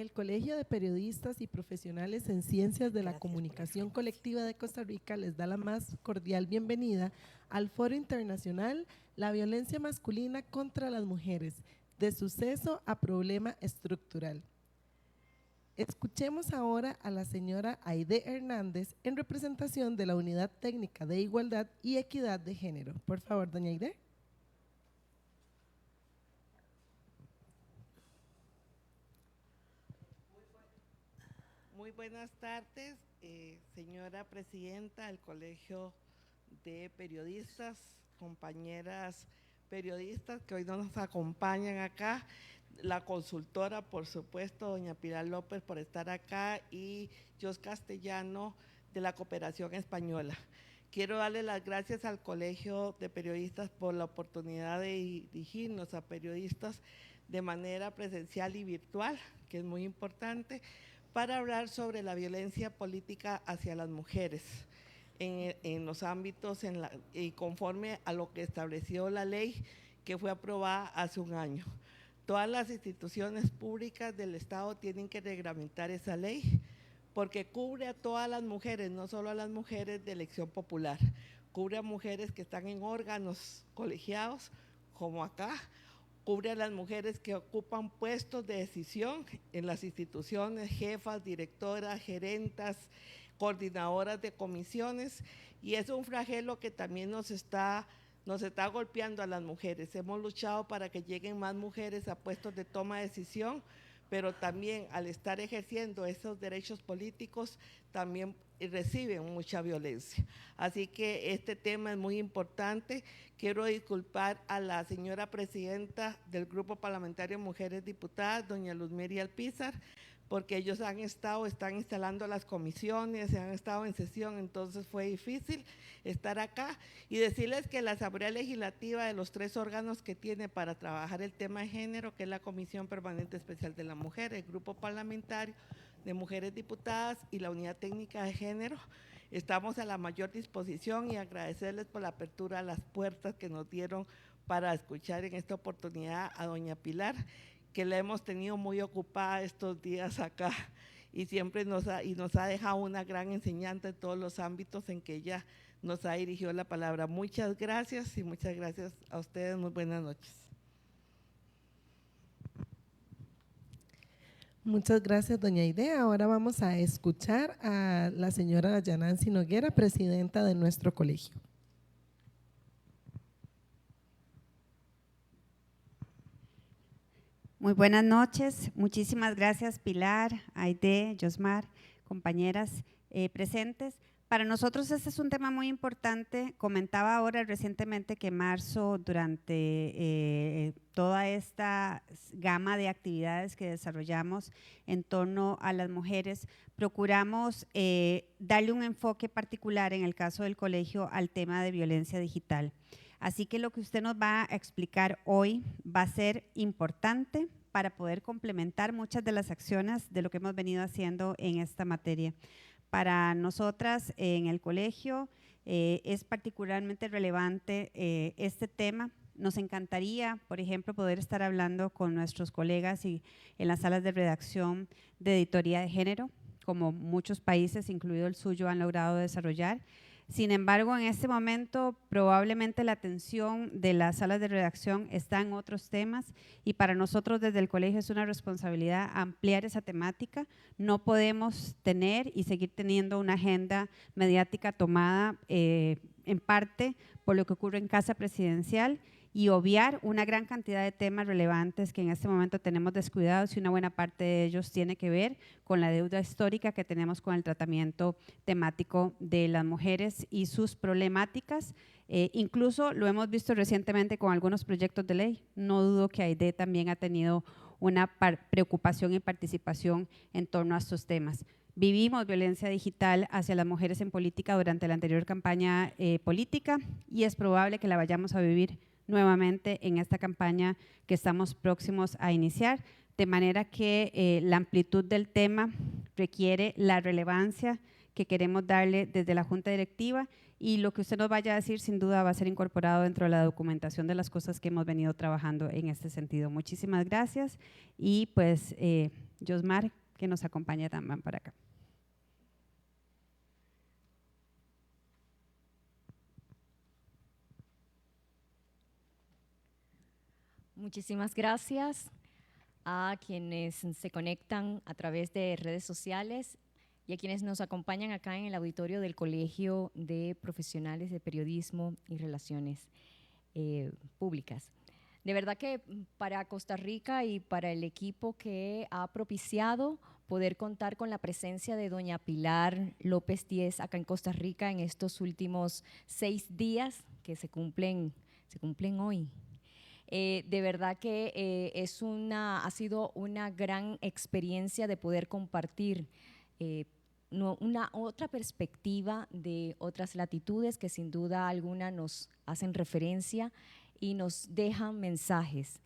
El Colegio de Periodistas y Profesionales en Ciencias de la Comunicación Colectiva de Costa Rica les da la más cordial bienvenida al Foro Internacional La Violencia Masculina contra las Mujeres, de suceso a problema estructural. Escuchemos ahora a la señora Aide Hernández en representación de la Unidad Técnica de Igualdad y Equidad de Género. Por favor, doña Aide. Muy buenas tardes, señora presidenta del Colegio de Periodistas, compañeras periodistas que hoy nos acompañan acá, la consultora, por supuesto, doña Pilar López por estar acá y Jos Castellano de la Cooperación Española. Quiero darle las gracias al Colegio de Periodistas por la oportunidad de dirigirnos a periodistas de manera presencial y virtual, que es muy importante, para hablar sobre la violencia política hacia las mujeres en los ámbitos y conforme a lo que estableció la ley que fue aprobada hace un año. Todas las instituciones públicas del Estado tienen que reglamentar esa ley porque cubre a todas las mujeres, no solo a las mujeres de elección popular, cubre a mujeres que están en órganos colegiados como acá, cubre a las mujeres que ocupan puestos de decisión en las instituciones, jefas, directoras, gerentas, coordinadoras de comisiones, y es un flagelo que también nos está golpeando a las mujeres. Hemos luchado para que lleguen más mujeres a puestos de toma de decisión, pero también al estar ejerciendo esos derechos políticos también reciben mucha violencia. Así que este tema es muy importante. Quiero disculpar a la señora presidenta del Grupo Parlamentario Mujeres Diputadas, doña Luzmeri Alpizar, porque ellos están instalando las comisiones, han estado en sesión, entonces fue difícil estar acá, y decirles que la Asamblea Legislativa de los 3 órganos que tiene para trabajar el tema de género, que es la Comisión Permanente Especial de la Mujer, el Grupo Parlamentario de Mujeres Diputadas y la Unidad Técnica de Género, estamos a la mayor disposición y agradecerles por la apertura a las puertas que nos dieron para escuchar en esta oportunidad a doña Pilar, que la hemos tenido muy ocupada estos días acá y siempre nos ha dejado una gran enseñanza en todos los ámbitos en que ella nos ha dirigido la palabra. Muchas gracias y muchas gracias a ustedes. Muy buenas noches. Muchas gracias, doña Aide. Ahora vamos a escuchar a la señora Yanansi Noguera, presidenta de nuestro colegio. Muy buenas noches, muchísimas gracias Pilar, Aide, Josmar, compañeras presentes. Para nosotros este es un tema muy importante. Comentaba ahora recientemente que en marzo, durante toda esta gama de actividades que desarrollamos en torno a las mujeres, procuramos darle un enfoque particular en el caso del colegio al tema de violencia digital. Así que lo que usted nos va a explicar hoy va a ser importante para poder complementar muchas de las acciones de lo que hemos venido haciendo en esta materia. Para nosotras en el colegio es particularmente relevante este tema. Nos encantaría, por ejemplo, poder estar hablando con nuestros colegas y en las salas de redacción de editoría de género, como muchos países, incluido el suyo, han logrado desarrollar. Sin embargo, en este momento probablemente la atención de las salas de redacción está en otros temas y para nosotros desde el colegio es una responsabilidad ampliar esa temática. No podemos tener y seguir teniendo una agenda mediática tomada en parte por lo que ocurre en Casa Presidencial y obviar una gran cantidad de temas relevantes que en este momento tenemos descuidados y una buena parte de ellos tiene que ver con la deuda histórica que tenemos con el tratamiento temático de las mujeres y sus problemáticas. Incluso lo hemos visto recientemente con algunos proyectos de ley. No dudo que Aide también ha tenido una preocupación y participación en torno a estos temas. Vivimos violencia digital hacia las mujeres en política durante la anterior campaña política y es probable que la vayamos a vivir nuevamente en esta campaña que estamos próximos a iniciar, de manera que la amplitud del tema requiere la relevancia que queremos darle desde la Junta Directiva y lo que usted nos vaya a decir sin duda va a ser incorporado dentro de la documentación de las cosas que hemos venido trabajando en este sentido. Muchísimas gracias y pues Josmar, que nos acompaña también para acá. Muchísimas gracias a quienes se conectan a través de redes sociales y a quienes nos acompañan acá en el auditorio del Colegio de Profesionales de Periodismo y Relaciones Públicas. De verdad que para Costa Rica y para el equipo que ha propiciado poder contar con la presencia de doña Pilar López Díez acá en Costa Rica en estos últimos 6 días que se cumplen hoy. De verdad que ha sido una gran experiencia de poder compartir una otra perspectiva de otras latitudes que sin duda alguna nos hacen referencia y nos dejan mensajes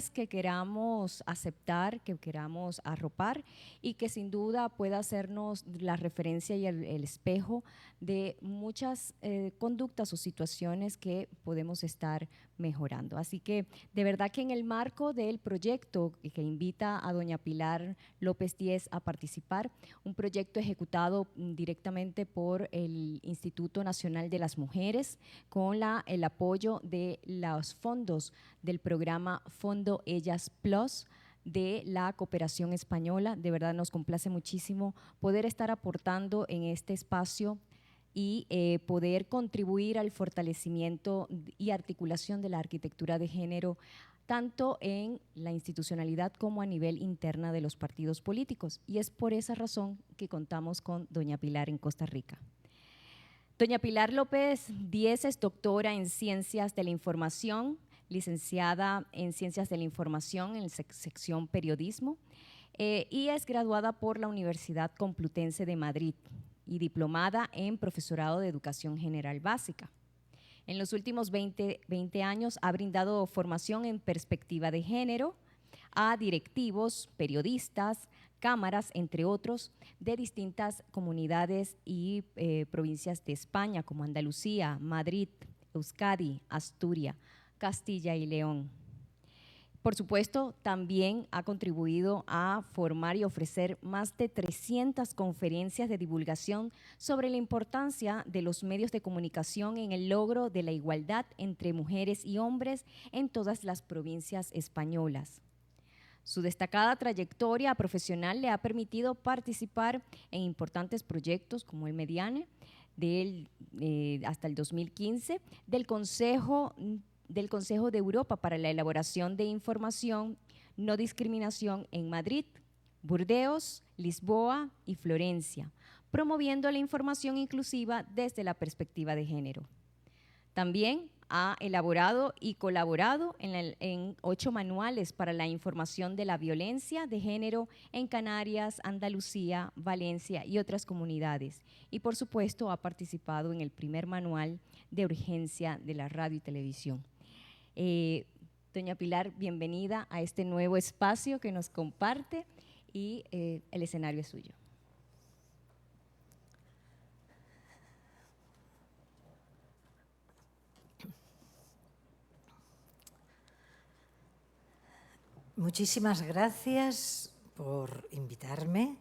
que queramos aceptar, que queramos arropar y que sin duda pueda hacernos la referencia y el espejo de muchas conductas o situaciones que podemos estar mejorando. Así que de verdad que en el marco del proyecto que invita a doña Pilar López Díez a participar, un proyecto ejecutado directamente por el Instituto Nacional de las Mujeres con el apoyo de los fondos del programa Fondo Ellas Plus de la Cooperación Española. De verdad nos complace muchísimo poder estar aportando en este espacio y poder contribuir al fortalecimiento y articulación de la arquitectura de género tanto en la institucionalidad como a nivel interna de los partidos políticos. Y es por esa razón que contamos con doña Pilar en Costa Rica. Doña Pilar López Díez es doctora en Ciencias de la Información, licenciada en Ciencias de la Información en la sección Periodismo y es graduada por la Universidad Complutense de Madrid y diplomada en Profesorado de Educación General Básica. En los últimos 20 años ha brindado formación en perspectiva de género a directivos, periodistas, cámaras, entre otros, de distintas comunidades y provincias de España, como Andalucía, Madrid, Euskadi, Asturias, Castilla y León. Por supuesto, también ha contribuido a formar y ofrecer más de 300 conferencias de divulgación sobre la importancia de los medios de comunicación en el logro de la igualdad entre mujeres y hombres en todas las provincias españolas. Su destacada trayectoria profesional le ha permitido participar en importantes proyectos como el Mediane hasta el 2015, del Consejo de Europa para la elaboración de información, no discriminación en Madrid, Burdeos, Lisboa y Florencia, promoviendo la información inclusiva desde la perspectiva de género. También ha elaborado y colaborado en 8 manuales para la información de la violencia de género en Canarias, Andalucía, Valencia y otras comunidades. Y por supuesto ha participado en el primer manual de urgencia de la radio y televisión. Doña Pilar, bienvenida a este nuevo espacio que nos comparte y el escenario es suyo. Muchísimas gracias por invitarme,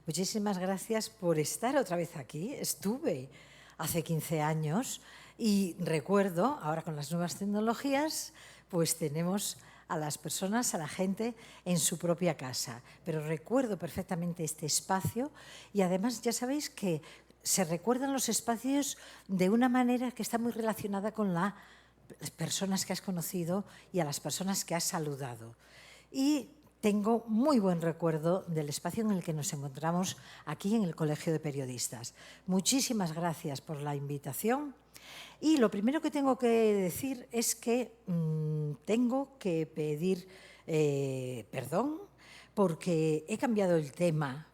muchísimas gracias por estar otra vez aquí. Estuve hace 15 años y recuerdo, ahora con las nuevas tecnologías, pues tenemos a las personas, a la gente en su propia casa. Pero recuerdo perfectamente este espacio y además ya sabéis que se recuerdan los espacios de una manera que está muy relacionada con las personas que has conocido y a las personas que has saludado. Y tengo muy buen recuerdo del espacio en el que nos encontramos aquí en el Colegio de Periodistas. Muchísimas gracias por la invitación. Y lo primero que tengo que decir es que tengo que pedir perdón porque he cambiado el tema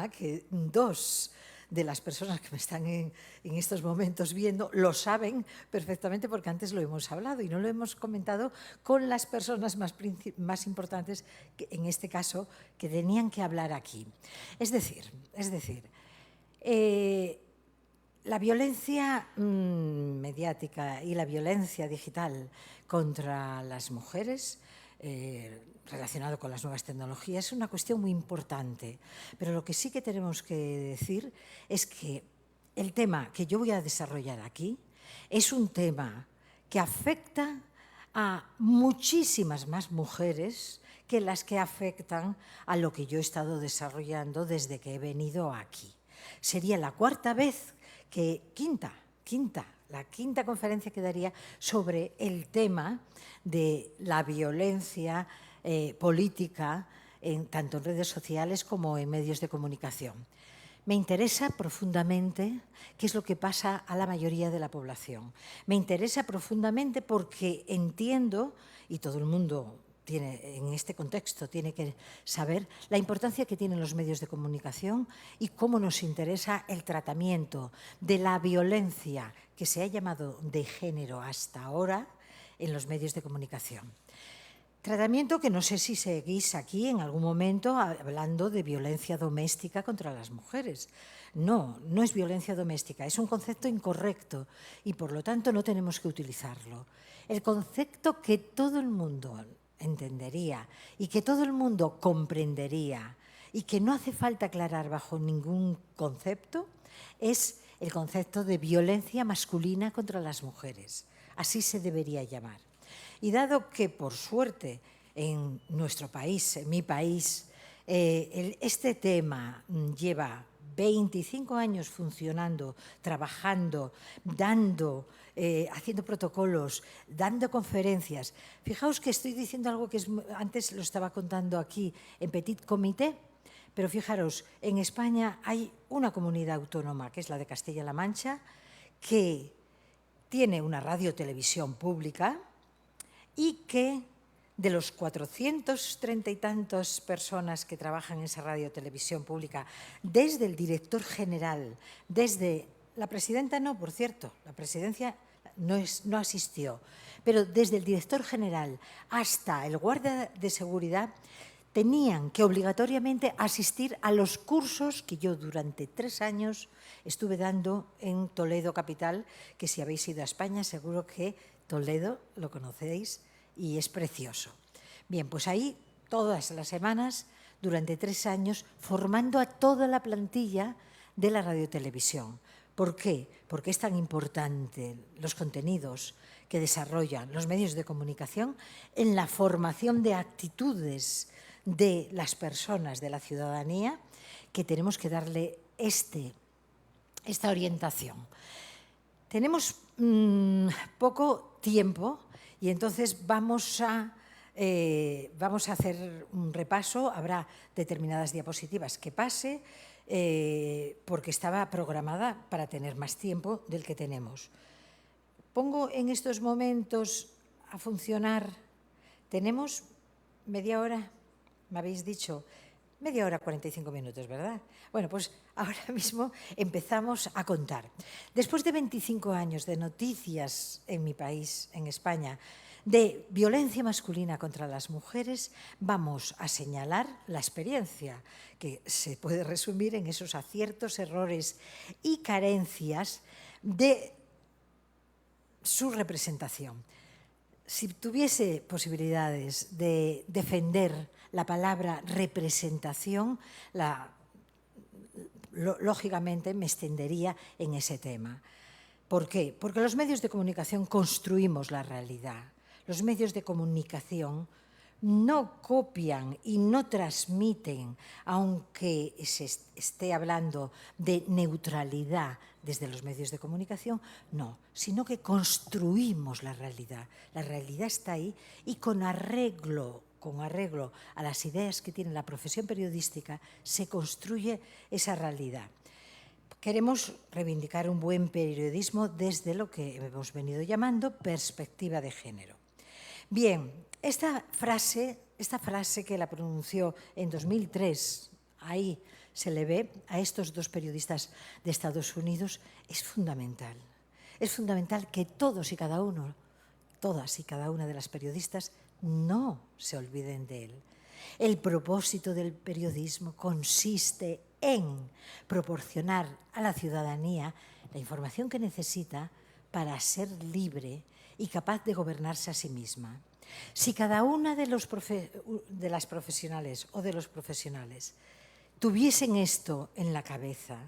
que 2 de las personas que me están en estos momentos viendo lo saben perfectamente porque antes lo hemos hablado y no lo hemos comentado con las personas más importantes, que, en este caso, que tenían que hablar aquí. Es decir, la violencia mediática y la violencia digital contra las mujeres relacionado con las nuevas tecnologías, es una cuestión muy importante. Pero lo que sí que tenemos que decir es que el tema que yo voy a desarrollar aquí es un tema que afecta a muchísimas más mujeres que las que afectan a lo que yo he estado desarrollando desde que he venido aquí. Sería la cuarta vez la quinta conferencia que daría sobre el tema de la violencia política, tanto en redes sociales como en medios de comunicación. Me interesa profundamente qué es lo que pasa a la mayoría de la población. Me interesa profundamente porque entiendo, y todo el mundo en este contexto tiene que saber la importancia que tienen los medios de comunicación y cómo nos interesa el tratamiento de la violencia que se ha llamado de género hasta ahora en los medios de comunicación. Tratamiento que no sé si seguís aquí en algún momento hablando de violencia doméstica contra las mujeres. No, no es violencia doméstica, es un concepto incorrecto y por lo tanto no tenemos que utilizarlo. El concepto que todo el mundo entendería y que todo el mundo comprendería y que no hace falta aclarar bajo ningún concepto es el concepto de violencia masculina contra las mujeres. Así se debería llamar. Y dado que, por suerte, en nuestro país, en mi país, este tema lleva 25 años funcionando, trabajando, haciendo protocolos, dando conferencias. Fijaos que estoy diciendo algo que antes lo estaba contando aquí en Petit Comité, pero fijaros, en España hay una comunidad autónoma, que es la de Castilla-La Mancha, que tiene una radio-televisión pública y que de los 430 y tantas personas que trabajan en esa radio-televisión pública, desde el director general, desde la presidenta no, por cierto, la presidencia no asistió, pero desde el director general hasta el guardia de seguridad tenían que obligatoriamente asistir a los cursos que yo durante 3 años estuve dando en Toledo capital, que si habéis ido a España seguro que Toledo lo conocéis y es precioso. Bien, pues ahí todas las semanas, durante 3 años, formando a toda la plantilla de la radiotelevisión. ¿Por qué? Porque es tan importante los contenidos que desarrollan los medios de comunicación en la formación de actitudes de las personas, de la ciudadanía, que tenemos que darle esta orientación. Tenemos poco tiempo y entonces vamos a hacer un repaso. Habrá determinadas diapositivas que pase porque estaba programada para tener más tiempo del que tenemos. Pongo en estos momentos a funcionar. Tenemos media hora, me habéis dicho, media hora, 45 minutos, ¿verdad? Bueno, pues ahora mismo empezamos a contar. Después de 25 años de noticias en mi país, en España, de violencia masculina contra las mujeres, vamos a señalar la experiencia, que se puede resumir en esos aciertos, errores y carencias de su representación. Si tuviese posibilidades de defender la palabra representación, lógicamente me extendería en ese tema. ¿Por qué? Porque los medios de comunicación construimos la realidad. Los medios de comunicación no copian y no transmiten, aunque se esté hablando de neutralidad desde los medios de comunicación, no, sino que construimos la realidad. La realidad está ahí y con arreglo a las ideas que tiene la profesión periodística, se construye esa realidad. Queremos reivindicar un buen periodismo desde lo que hemos venido llamando perspectiva de género. Bien, esta frase que la pronunció en 2003, ahí se le ve a estos dos periodistas de Estados Unidos, es fundamental. Es fundamental que todas y cada una de las periodistas no se olviden de él. El propósito del periodismo consiste en proporcionar a la ciudadanía la información que necesita para ser libre y capaz de gobernarse a sí misma. Si cada una de las profesionales o de los profesionales tuviesen esto en la cabeza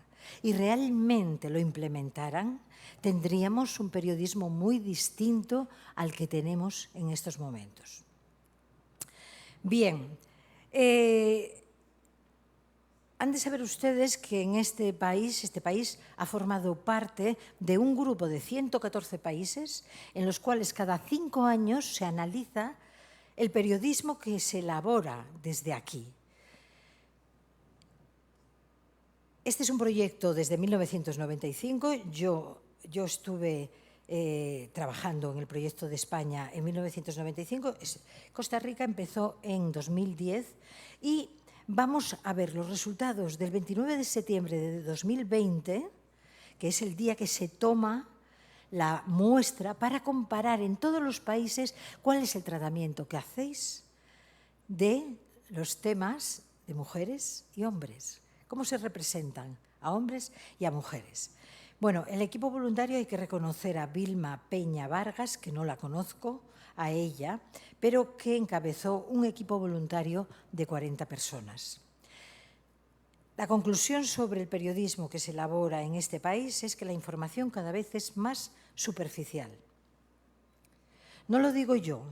y realmente lo implementaran, tendríamos un periodismo muy distinto al que tenemos en estos momentos. Bien, han de saber ustedes que en este país ha formado parte de un grupo de 114 países en los cuales cada 5 años se analiza el periodismo que se elabora desde aquí. Este es un proyecto desde 1995. Yo estuve trabajando en el proyecto de España en 1995. Costa Rica empezó en 2010 y vamos a ver los resultados del 29 de septiembre de 2020, que es el día que se toma la muestra para comparar en todos los países cuál es el tratamiento que hacéis de los temas de mujeres y hombres. ¿Cómo se representan a hombres y a mujeres? Bueno, el equipo voluntario hay que reconocer a Vilma Peña Vargas, que no la conozco, a ella, pero que encabezó un equipo voluntario de 40 personas. La conclusión sobre el periodismo que se elabora en este país es que la información cada vez es más superficial. No lo digo yo,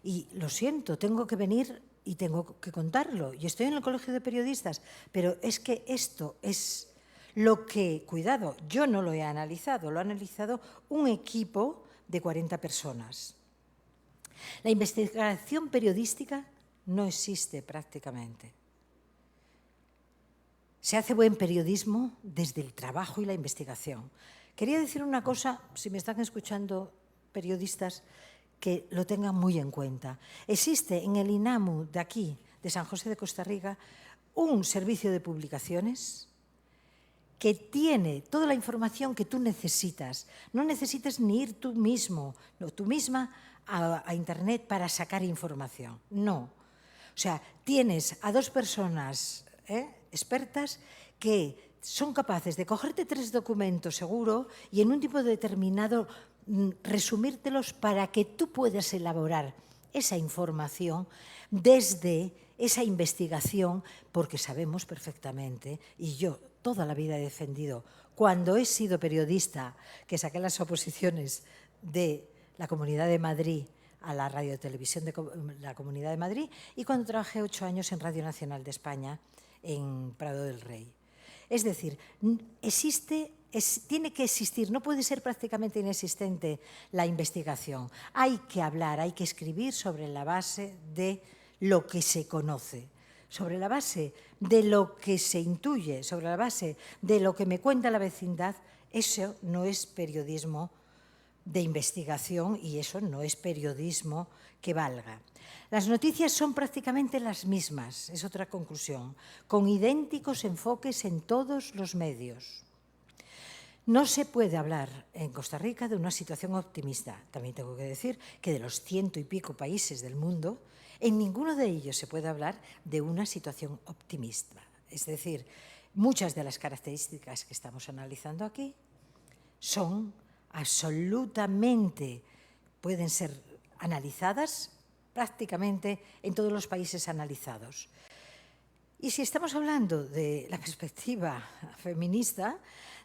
y lo siento, tengo que venir y tengo que contarlo, y estoy en el Colegio de Periodistas, pero es que esto es lo que, cuidado, yo no lo he analizado, lo ha analizado un equipo de 40 personas. La investigación periodística no existe prácticamente. Se hace buen periodismo desde el trabajo y la investigación. Quería decir una cosa, si me están escuchando periodistas, que lo tengan muy en cuenta. Existe en el INAMU de aquí, de San José de Costa Rica, un servicio de publicaciones que tiene toda la información que tú necesitas. No necesitas ni ir tú mismo, no, tú misma a Internet para sacar información. No. O sea, tienes a 2 personas expertas que son capaces de cogerte 3 documentos seguro y en un tiempo determinado resumírtelos para que tú puedas elaborar esa información desde esa investigación, porque sabemos perfectamente, y yo toda la vida he defendido, cuando he sido periodista, que saqué las oposiciones de la Comunidad de Madrid a la radiotelevisión de la Comunidad de Madrid, y cuando trabajé 8 años en Radio Nacional de España, en Prado del Rey. Es decir, tiene que existir, no puede ser prácticamente inexistente la investigación. Hay que hablar, hay que escribir sobre la base de lo que se conoce, sobre la base de lo que se intuye, sobre la base de lo que me cuenta la vecindad. Eso no es periodismo de investigación y eso no es periodismo que valga. Las noticias son prácticamente las mismas, es otra conclusión, con idénticos enfoques en todos los medios. No se puede hablar en Costa Rica de una situación optimista. También tengo que decir que de los 100 y pico países del mundo, en ninguno de ellos se puede hablar de una situación optimista. Es decir, muchas de las características que estamos analizando aquí son absolutamente, pueden ser analizadas prácticamente en todos los países analizados. Y si estamos hablando de la perspectiva feminista,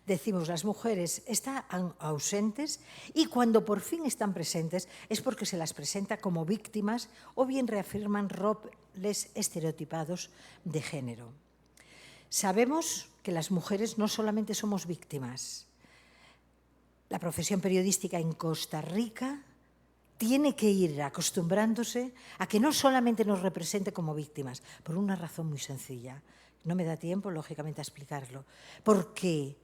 decimos las mujeres están ausentes y cuando por fin están presentes es porque se las presenta como víctimas o bien reafirman roles estereotipados de género. Sabemos que las mujeres no solamente somos víctimas. La profesión periodística en Costa Rica tiene que ir acostumbrándose a que no solamente nos represente como víctimas, por una razón muy sencilla. No me da tiempo, lógicamente, a explicarlo. Porque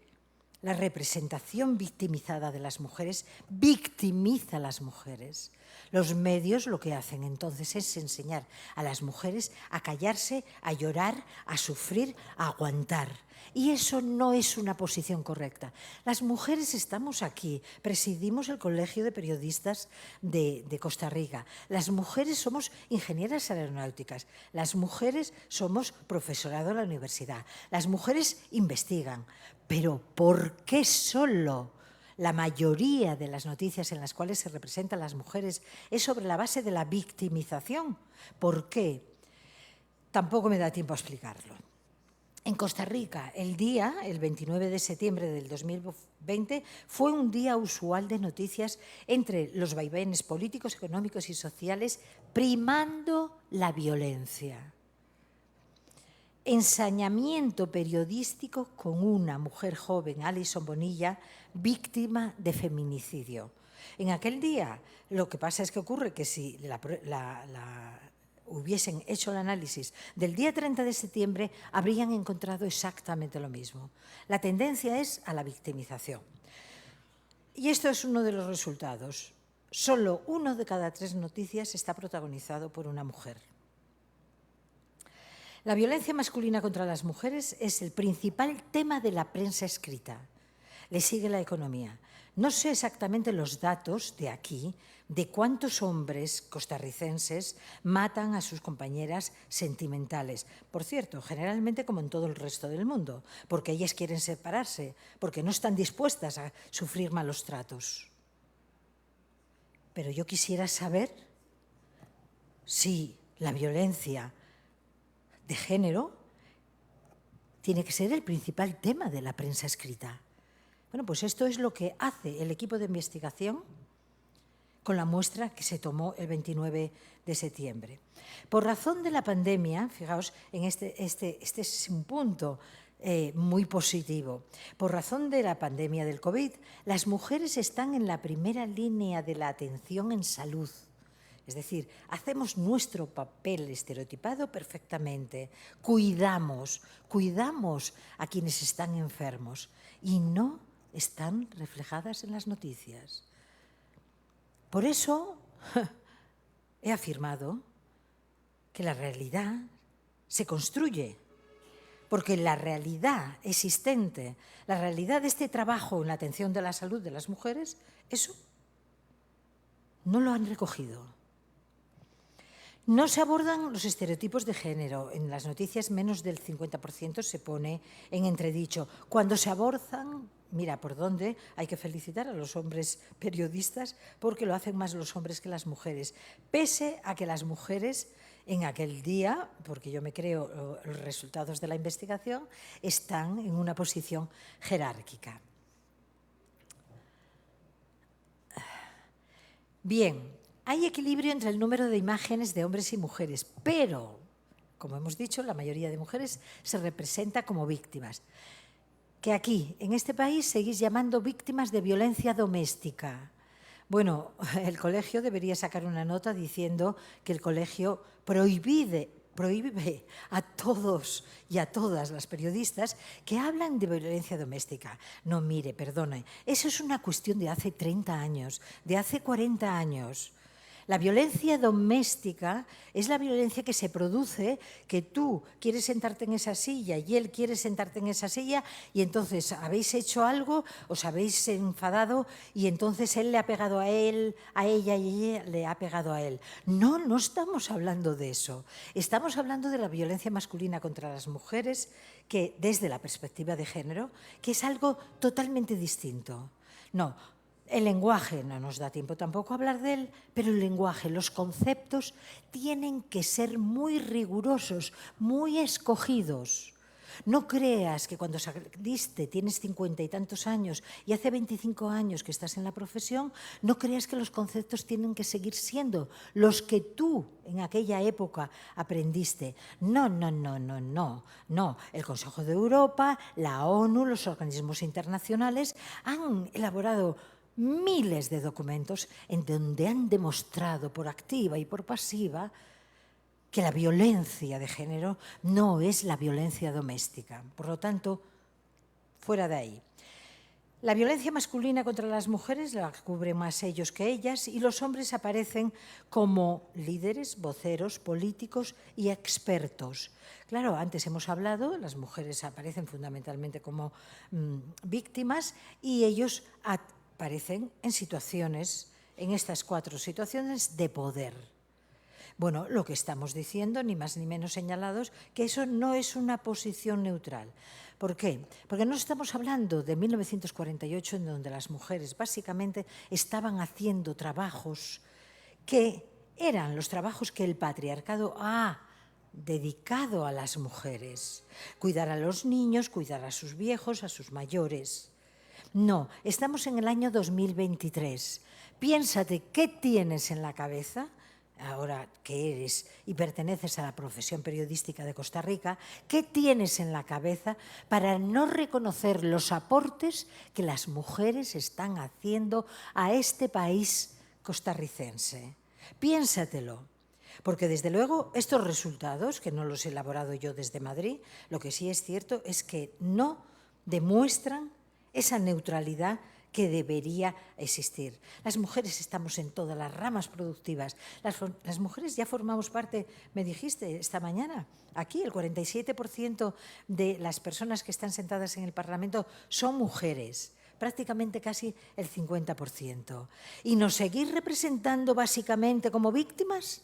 la representación victimizada de las mujeres victimiza a las mujeres. Los medios lo que hacen entonces es enseñar a las mujeres a callarse, a llorar, a sufrir, a aguantar. Y eso no es una posición correcta. Las mujeres estamos aquí, presidimos el Colegio de Periodistas de Costa Rica. Las mujeres somos ingenieras aeronáuticas. Las mujeres somos profesorado en la universidad. Las mujeres investigan. Pero ¿por qué solo la mayoría de las noticias en las cuales se representan las mujeres es sobre la base de la victimización. ¿Por qué? Tampoco me da tiempo a explicarlo. En Costa Rica, el 29 de septiembre del 2020, fue un día usual de noticias entre los vaivenes políticos, económicos y sociales, primando la violencia. Ensañamiento periodístico con una mujer joven, Alison Bonilla, víctima de feminicidio. En aquel día, lo que pasa es que ocurre que si hubiesen hecho el análisis del día 30 de septiembre, habrían encontrado exactamente lo mismo. La tendencia es a la victimización. Y esto es uno de los resultados. Solo 1 de cada 3 noticias está protagonizado por una mujer. La violencia masculina contra las mujeres es el principal tema de la prensa escrita. Le sigue la economía. No sé exactamente los datos de aquí, de cuántos hombres costarricenses matan a sus compañeras sentimentales. Por cierto, generalmente como en todo el resto del mundo, porque ellas quieren separarse, porque no están dispuestas a sufrir malos tratos. Pero yo quisiera saber si la violencia de género tiene que ser el principal tema de la prensa escrita. Bueno, pues esto es lo que hace el equipo de investigación con la muestra que se tomó el 29 de septiembre. Por razón de la pandemia, fijaos, en este es un punto muy positivo. Por razón de la pandemia del COVID, las mujeres están en la primera línea de la atención en salud. Es decir, hacemos nuestro papel estereotipado perfectamente. Cuidamos a quienes están enfermos y no están reflejadas en las noticias. Por eso he afirmado que la realidad se construye, porque la realidad existente, la realidad de este trabajo en la atención de la salud de las mujeres, eso no lo han recogido. No se abordan los estereotipos de género. En las noticias menos del 50% se pone en entredicho. Cuando se abordan, mira por dónde, hay que felicitar a los hombres periodistas porque lo hacen más los hombres que las mujeres. Pese a que las mujeres en aquel día, porque yo me creo los resultados de la investigación, están en una posición jerárquica. Bien. Hay equilibrio entre el número de imágenes de hombres y mujeres, pero, como hemos dicho, la mayoría de mujeres se representa como víctimas. Que aquí, en este país, seguís llamando víctimas de violencia doméstica. Bueno, el colegio debería sacar una nota diciendo que el colegio prohíbe a todos y a todas las periodistas que hablan de violencia doméstica. No, mire, perdone, eso es una cuestión de hace 30 años, de hace 40 años. La violencia doméstica es la violencia que se produce, que tú quieres sentarte en esa silla y él quiere sentarte en esa silla y entonces habéis hecho algo, os habéis enfadado y entonces él le ha pegado a él, a ella y ella le ha pegado a él. No, no estamos hablando de eso. Estamos hablando de la violencia masculina contra las mujeres que desde la perspectiva de género, que es algo totalmente distinto. No. El lenguaje, no nos da tiempo tampoco a hablar de él, pero el lenguaje, los conceptos tienen que ser muy rigurosos, muy escogidos. No creas que cuando saliste, tienes 50 y tantos años y hace 25 años que estás en la profesión, no creas que los conceptos tienen que seguir siendo los que tú en aquella época aprendiste. No. El Consejo de Europa, la ONU, los organismos internacionales han elaborado miles de documentos en donde han demostrado por activa y por pasiva que la violencia de género no es la violencia doméstica. Por lo tanto, fuera de ahí. La violencia masculina contra las mujeres la cubren más ellos que ellas y los hombres aparecen como líderes, voceros, políticos y expertos. Claro, antes hemos hablado, las mujeres aparecen fundamentalmente como víctimas y ellos aparecen en situaciones, en estas 4 situaciones de poder. Bueno, lo que estamos diciendo, ni más ni menos señalados, que eso no es una posición neutral. ¿Por qué? Porque no estamos hablando de 1948, en donde las mujeres básicamente estaban haciendo trabajos que eran los trabajos que el patriarcado ha dedicado a las mujeres. Cuidar a los niños, cuidar a sus viejos, a sus mayores. No, estamos en el año 2023. Piénsate qué tienes en la cabeza, ahora que eres y perteneces a la profesión periodística de Costa Rica, ¿qué tienes en la cabeza para no reconocer los aportes que las mujeres están haciendo a este país costarricense? Piénsatelo, porque desde luego estos resultados, que no los he elaborado yo desde Madrid, lo que sí es cierto es que no demuestran esa neutralidad que debería existir. Las mujeres estamos en todas las ramas productivas. Las mujeres ya formamos parte, me dijiste esta mañana, aquí el 47% de las personas que están sentadas en el Parlamento son mujeres, prácticamente casi el 50%. ¿Y nos seguís representando básicamente como víctimas?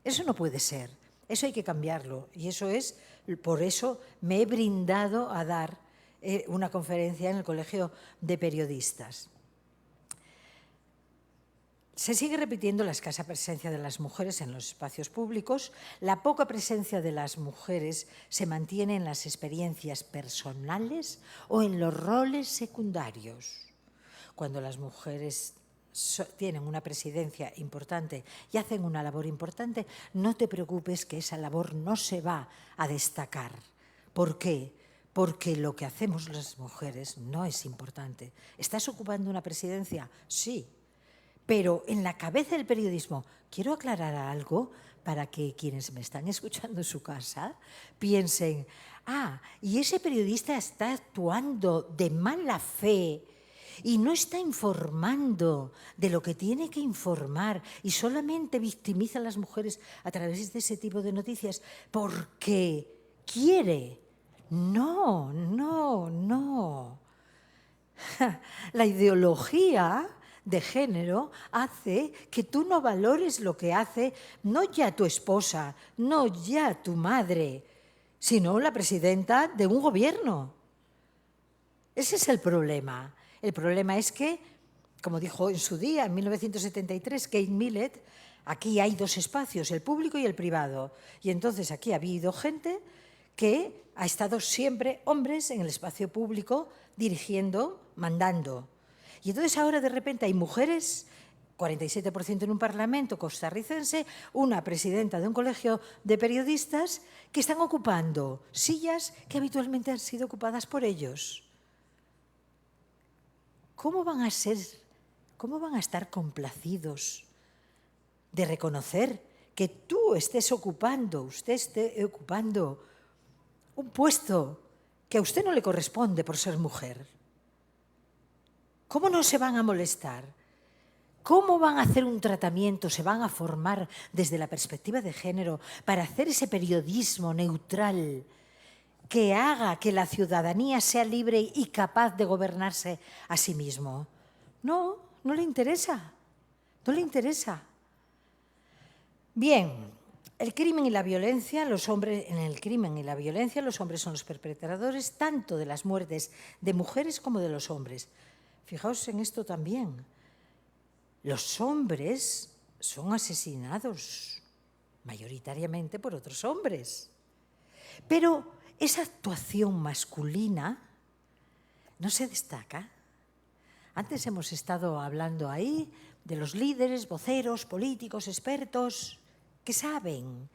Eso no puede ser, eso hay que cambiarlo y eso es, por eso me he brindado a dar una conferencia en el Colegio de Periodistas. Se sigue repitiendo la escasa presencia de las mujeres en los espacios públicos. La poca presencia de las mujeres se mantiene en las experiencias personales o en los roles secundarios. Cuando las mujeres tienen una presidencia importante y hacen una labor importante, no te preocupes que esa labor no se va a destacar. ¿Por qué? Porque lo que hacemos las mujeres no es importante. ¿Estás ocupando una presidencia? Sí. Pero en la cabeza del periodismo, quiero aclarar algo para que quienes me están escuchando en su casa piensen, y ese periodista está actuando de mala fe y no está informando de lo que tiene que informar y solamente victimiza a las mujeres a través de ese tipo de noticias porque quiere. No, no, no. La ideología de género hace que tú no valores lo que hace no ya tu esposa, no ya tu madre, sino la presidenta de un gobierno. Ese es el problema. El problema es que, como dijo en su día, en 1973, Kate Millett, aquí hay dos espacios, el público y el privado. Y entonces aquí ha habido gente que ha estado siempre, hombres, en el espacio público, dirigiendo, mandando. Y entonces ahora de repente hay mujeres, 47% en un parlamento costarricense, una presidenta de un colegio de periodistas que están ocupando sillas que habitualmente han sido ocupadas por ellos. ¿Cómo van a estar complacidos de reconocer que usted esté ocupando un puesto que a usted no le corresponde por ser mujer? ¿Cómo no se van a molestar? ¿Cómo van a hacer un tratamiento, se van a formar desde la perspectiva de género para hacer ese periodismo neutral que haga que la ciudadanía sea libre y capaz de gobernarse a sí mismo? No, no le interesa, no le interesa. Bien, el crimen y la violencia, en el crimen y la violencia los hombres son los perpetradores tanto de las muertes de mujeres como de los hombres. Fijaos en esto también. Los hombres son asesinados mayoritariamente por otros hombres. Pero esa actuación masculina no se destaca. Antes hemos estado hablando ahí de los líderes, voceros, políticos, expertos, que saben.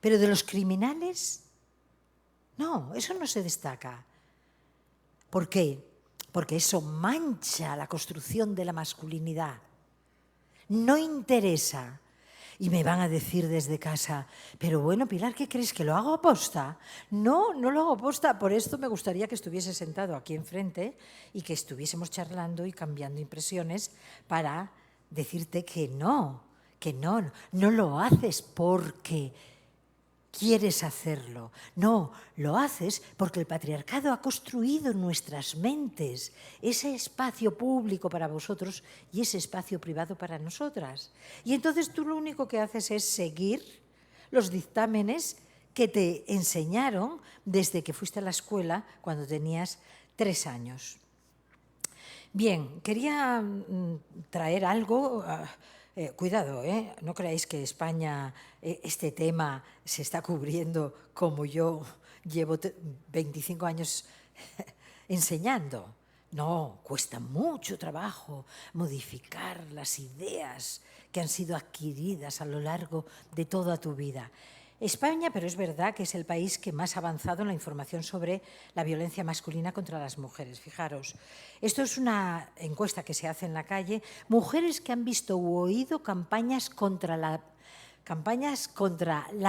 Pero de los criminales, no, eso no se destaca. ¿Por qué? Porque eso mancha la construcción de la masculinidad. No interesa. Y me van a decir desde casa, pero bueno, Pilar, ¿qué crees? ¿Que lo hago aposta? No, no lo hago aposta. Por esto me gustaría que estuviese sentado aquí enfrente y que estuviésemos charlando y cambiando impresiones para decirte que no lo haces porque quieres hacerlo. No, lo haces porque el patriarcado ha construido en nuestras mentes ese espacio público para vosotros y ese espacio privado para nosotras. Y entonces tú lo único que haces es seguir los dictámenes que te enseñaron desde que fuiste a la escuela cuando tenías 3 años. Bien, quería traer algo. Cuidado, no creáis que España este tema se está cubriendo como yo llevo 25 años enseñando. No, cuesta mucho trabajo modificar las ideas que han sido adquiridas a lo largo de toda tu vida. España, pero es verdad que es el país que más ha avanzado en la información sobre la violencia masculina contra las mujeres. Fijaros, esto es una encuesta que se hace en la calle. Mujeres que han visto u oído campañas contra la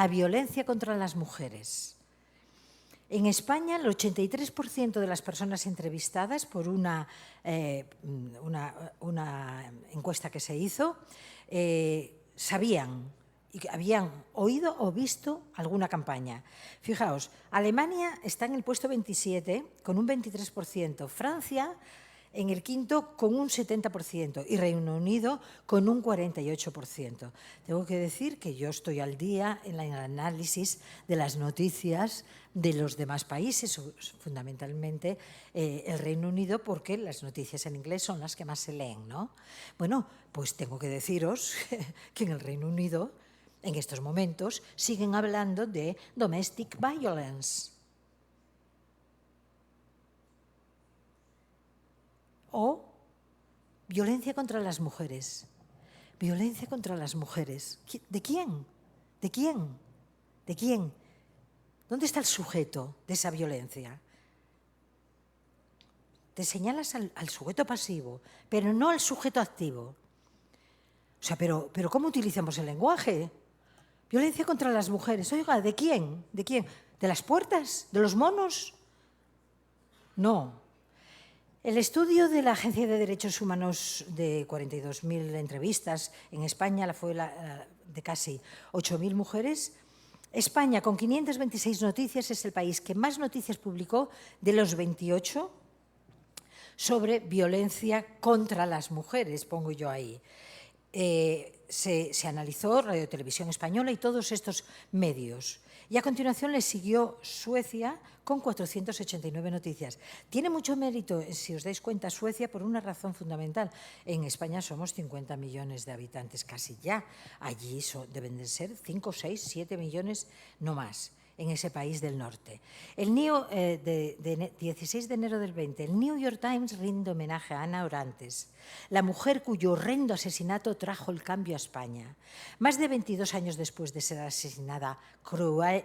violencia contra las mujeres. En España, el 83% de las personas entrevistadas por una encuesta que se hizo sabían y habían oído o visto alguna campaña. Fijaos, Alemania está en el puesto 27 con un 23%, Francia en el quinto con un 70% y Reino Unido con un 48%. Tengo que decir que yo estoy al día en el análisis de las noticias de los demás países, fundamentalmente el Reino Unido, porque las noticias en inglés son las que más se leen, ¿no? Bueno, pues tengo que deciros que en el Reino Unido, en estos momentos, siguen hablando de domestic violence. O violencia contra las mujeres. Violencia contra las mujeres. ¿De quién? ¿De quién? ¿De quién? ¿Dónde está el sujeto de esa violencia? Te señalas al sujeto pasivo, pero no al sujeto activo. O sea, pero ¿cómo utilizamos el lenguaje? Violencia contra las mujeres. Oiga, ¿de quién? ¿De quién? ¿De las puertas? ¿De los monos? No. El estudio de la Agencia de Derechos Humanos de 42.000 entrevistas en España fue de casi 8.000 mujeres. España, con 526 noticias, es el país que más noticias publicó de los 28 sobre violencia contra las mujeres, pongo yo ahí. Se analizó Radio Televisión Española y todos estos medios. Y a continuación le siguió Suecia con 489 noticias. Tiene mucho mérito, si os dais cuenta, Suecia por una razón fundamental. En España somos 50 millones de habitantes, casi ya. Allí deben de ser 5, 6, 7 millones, no más, en ese país del norte. El 16 de enero del 20, el New York Times rinde homenaje a Ana Orantes, la mujer cuyo horrendo asesinato trajo el cambio a España. Más de 22 años después de ser asesinada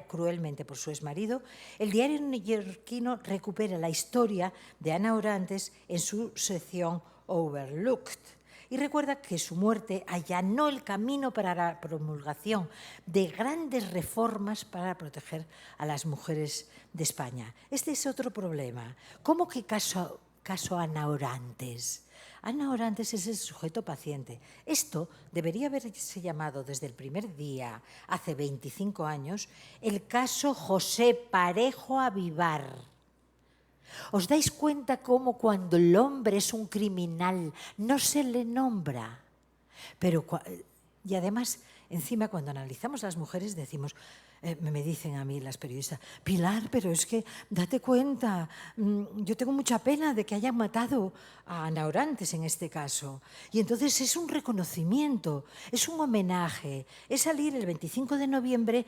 cruelmente por su exmarido, el diario neoyorquino recupera la historia de Ana Orantes en su sección Overlooked. Y recuerda que su muerte allanó el camino para la promulgación de grandes reformas para proteger a las mujeres de España. Este es otro problema. ¿Cómo que caso Ana Orantes? Ana Orantes es el sujeto paciente. Esto debería haberse llamado desde el primer día, hace 25 años, el caso José Parejo Avivar. ¿Os dais cuenta cómo cuando el hombre es un criminal no se le nombra? Y además, encima, cuando analizamos las mujeres decimos, me dicen a mí las periodistas, Pilar, pero es que date cuenta, yo tengo mucha pena de que hayan matado a Ana Orantes en este caso. Y entonces es un reconocimiento, es un homenaje, es salir el 25 de noviembre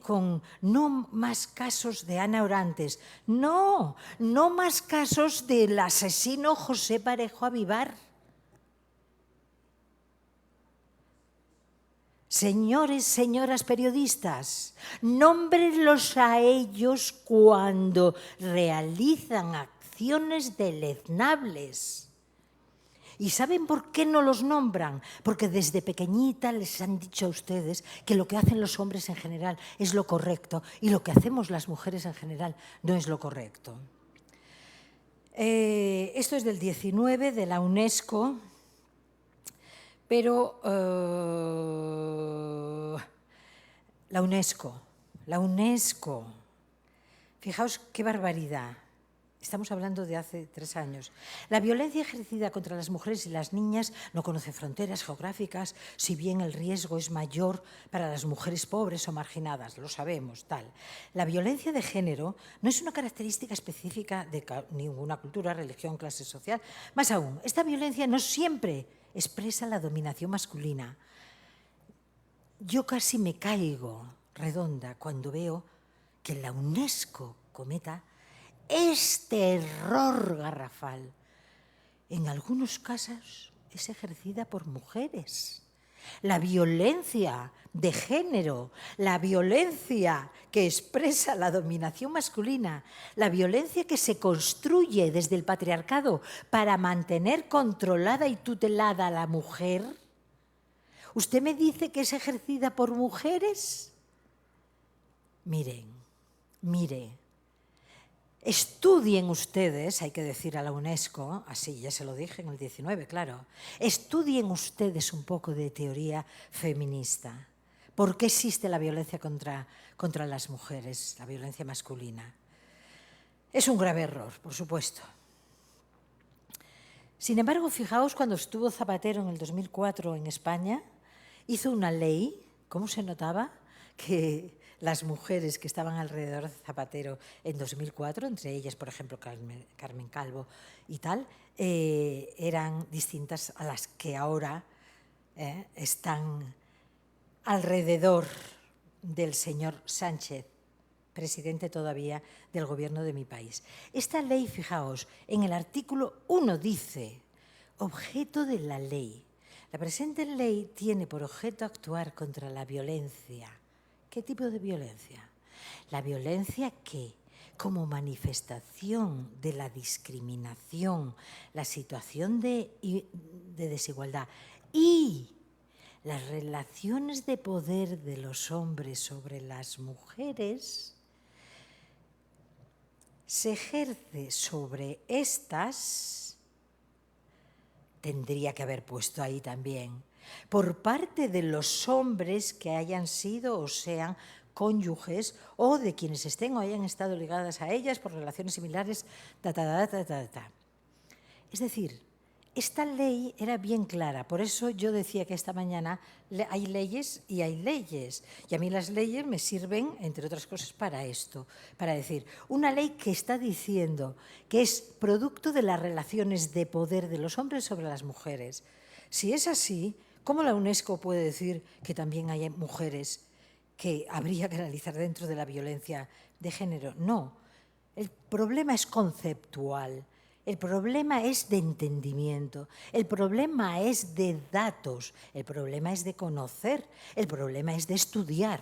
con no más casos de Ana Orantes, no más casos del asesino José Parejo Avivar. Señores, señoras periodistas, nómbrenlos a ellos cuando realizan acciones deleznables. ¿Y saben por qué no los nombran? Porque desde pequeñita les han dicho a ustedes que lo que hacen los hombres en general es lo correcto y lo que hacemos las mujeres en general no es lo correcto. Esto es del 19 de la UNESCO. Pero la UNESCO la UNESCO. Fijaos qué barbaridad. Estamos hablando de hace 3 años. La violencia ejercida contra las mujeres y las niñas no conoce fronteras geográficas, si bien el riesgo es mayor para las mujeres pobres o marginadas, lo sabemos, tal. La violencia de género no es una característica específica de ninguna cultura, religión, clase social. Más aún, esta violencia no siempre expresa la dominación masculina. Yo casi me caigo redonda cuando veo que la UNESCO cometa este error garrafal. En algunos casos es ejercida por mujeres. La violencia de género, la violencia que expresa la dominación masculina, la violencia que se construye desde el patriarcado para mantener controlada y tutelada a la mujer. ¿Usted me dice que es ejercida por mujeres? Miren, estudien ustedes, hay que decir a la UNESCO, así ya se lo dije en el 19, claro, estudien ustedes un poco de teoría feminista. ¿Por qué existe la violencia contra las mujeres, la violencia masculina? Es un grave error, por supuesto. Sin embargo, fijaos, cuando estuvo Zapatero en el 2004 en España, hizo una ley, ¿cómo se notaba? Que las mujeres que estaban alrededor de Zapatero en 2004, entre ellas, por ejemplo, Carmen Calvo y tal, eran distintas a las que ahora están alrededor del señor Sánchez, presidente todavía del gobierno de mi país. Esta ley, fijaos, en el artículo 1 dice, objeto de la ley. La presente ley tiene por objeto actuar contra la violencia. ¿Qué tipo de violencia? La violencia que, como manifestación de la discriminación, la situación de desigualdad y las relaciones de poder de los hombres sobre las mujeres, se ejerce sobre estas, tendría que haber puesto ahí también, por parte de los hombres que hayan sido o sean cónyuges o de quienes estén o hayan estado ligadas a ellas por relaciones similares, Es decir, esta ley era bien clara, por eso yo decía que esta mañana hay leyes y hay leyes. Y a mí las leyes me sirven, entre otras cosas, para esto, para decir, una ley que está diciendo que es producto de las relaciones de poder de los hombres sobre las mujeres. Si es así, ¿cómo la UNESCO puede decir que también hay mujeres que habría que analizar dentro de la violencia de género? No, el problema es conceptual, el problema es de entendimiento, el problema es de datos, el problema es de conocer, el problema es de estudiar.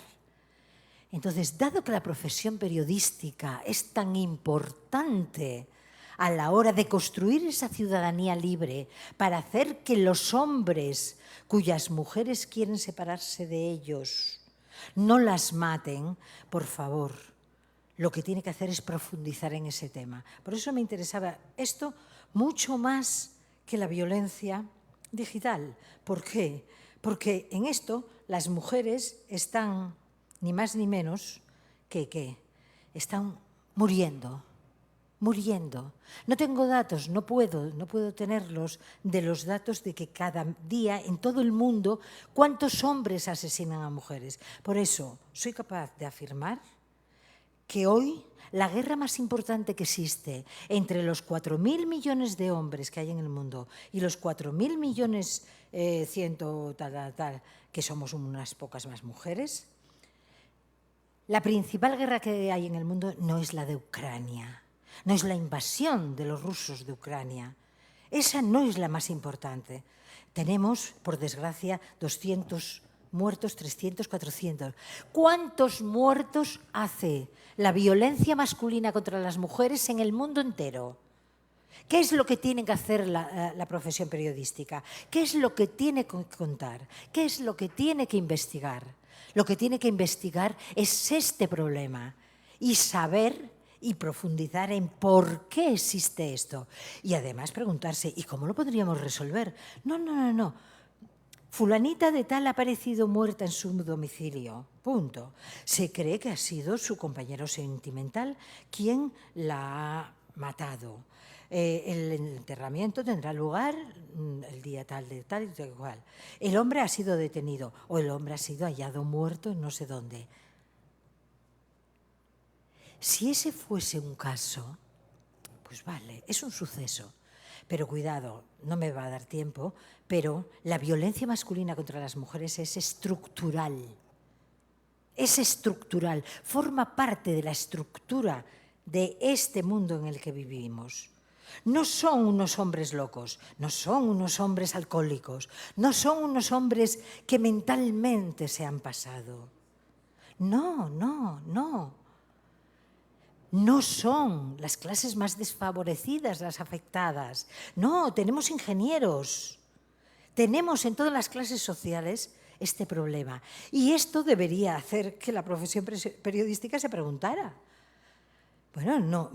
Entonces, dado que la profesión periodística es tan importante a la hora de construir esa ciudadanía libre para hacer que los hombres cuyas mujeres quieren separarse de ellos no las maten, por favor, lo que tiene que hacer es profundizar en ese tema. Por eso me interesaba esto mucho más que la violencia digital. ¿Por qué? Porque en esto las mujeres están, ni más ni menos, que están muriendo. No tengo datos, no puedo tenerlos de los datos de que cada día en todo el mundo cuántos hombres asesinan a mujeres. Por eso soy capaz de afirmar que hoy la guerra más importante que existe entre los 4.000 millones de hombres que hay en el mundo y los 4.000 millones que somos unas pocas más mujeres, la principal guerra que hay en el mundo no es la de Ucrania. No es la invasión de los rusos de Ucrania. Esa no es la más importante. Tenemos, por desgracia, 200 muertos, 300, 400. ¿Cuántos muertos hace la violencia masculina contra las mujeres en el mundo entero? ¿Qué es lo que tiene que hacer la profesión periodística? ¿Qué es lo que tiene que contar? ¿Qué es lo que tiene que investigar? Lo que tiene que investigar es este problema y saber y profundizar en por qué existe esto. Y además preguntarse, ¿y cómo lo podríamos resolver? No. Fulanita de tal ha aparecido muerta en su domicilio. Punto. Se cree que ha sido su compañero sentimental quien la ha matado. El enterramiento tendrá lugar el día tal de tal y tal cual. El hombre ha sido detenido o el hombre ha sido hallado muerto en no sé dónde. Si ese fuese un caso, pues vale, es un suceso. Pero cuidado, no me va a dar tiempo, pero la violencia masculina contra las mujeres es estructural. Es estructural, forma parte de la estructura de este mundo en el que vivimos. No son unos hombres locos, no son unos hombres alcohólicos, no son unos hombres que mentalmente se han pasado. No, no, no. No son las clases más desfavorecidas las afectadas. No, tenemos ingenieros. Tenemos en todas las clases sociales este problema. Y esto debería hacer que la profesión periodística se preguntara. Bueno, no,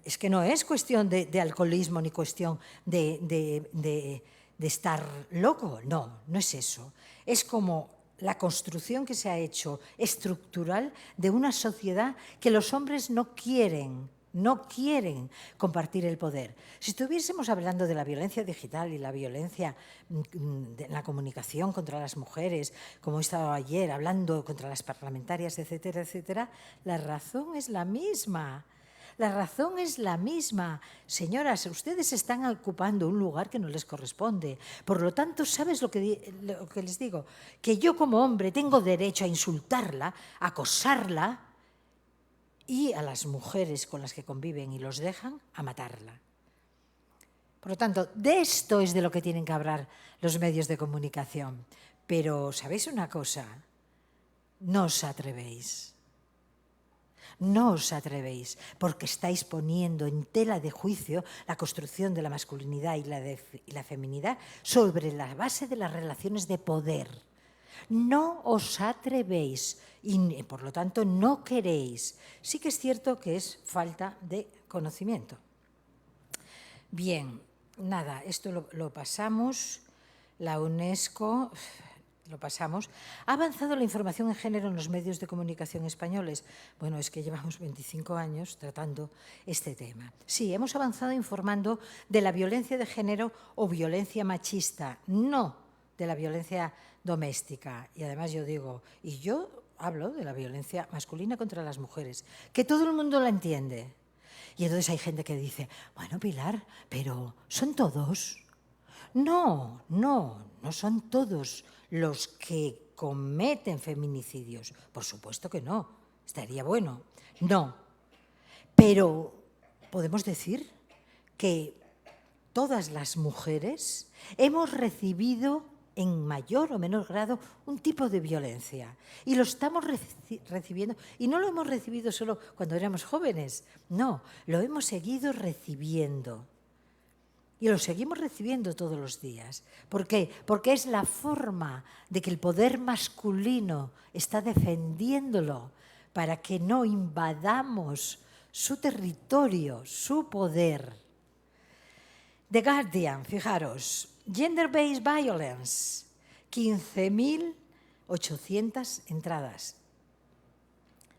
es que no es cuestión de alcoholismo ni cuestión de estar loco. No, no es eso. Es como la construcción que se ha hecho estructural de una sociedad que los hombres no quieren compartir el poder. Si estuviésemos hablando de la violencia digital y la violencia de la comunicación contra las mujeres, como he estado ayer hablando contra las parlamentarias, etcétera, etcétera, la razón es la misma. La razón es la misma. Señoras, ustedes están ocupando un lugar que no les corresponde. Por lo tanto, ¿sabes lo que les digo? Que yo como hombre tengo derecho a insultarla, a acosarla y a las mujeres con las que conviven y los dejan a matarla. Por lo tanto, de esto es de lo que tienen que hablar los medios de comunicación. Pero, ¿sabéis una cosa? No os atrevéis. No os atrevéis, porque estáis poniendo en tela de juicio la construcción de la masculinidad y la feminidad sobre la base de las relaciones de poder. No os atrevéis y, por lo tanto, no queréis. Sí que es cierto que es falta de conocimiento. Bien, nada, esto lo pasamos. La UNESCO... Lo pasamos. ¿Ha avanzado la información en género en los medios de comunicación españoles? Bueno, es que llevamos 25 años tratando este tema. Sí, hemos avanzado informando de la violencia de género o violencia machista, no de la violencia doméstica. Y además yo digo, y yo hablo de la violencia masculina contra las mujeres, que todo el mundo la entiende. Y entonces hay gente que dice, bueno, Pilar, pero ¿son todos? No, no, no son todos los que cometen feminicidios. Por supuesto que no, estaría bueno. No, pero podemos decir que todas las mujeres hemos recibido en mayor o menor grado un tipo de violencia y lo estamos recibiendo, y no lo hemos recibido solo cuando éramos jóvenes, no, lo hemos seguido recibiendo. Y lo seguimos recibiendo todos los días. ¿Por qué? Porque es la forma de que el poder masculino está defendiéndolo para que no invadamos su territorio, su poder. The Guardian, fijaros, Gender-Based Violence, 15.800 entradas.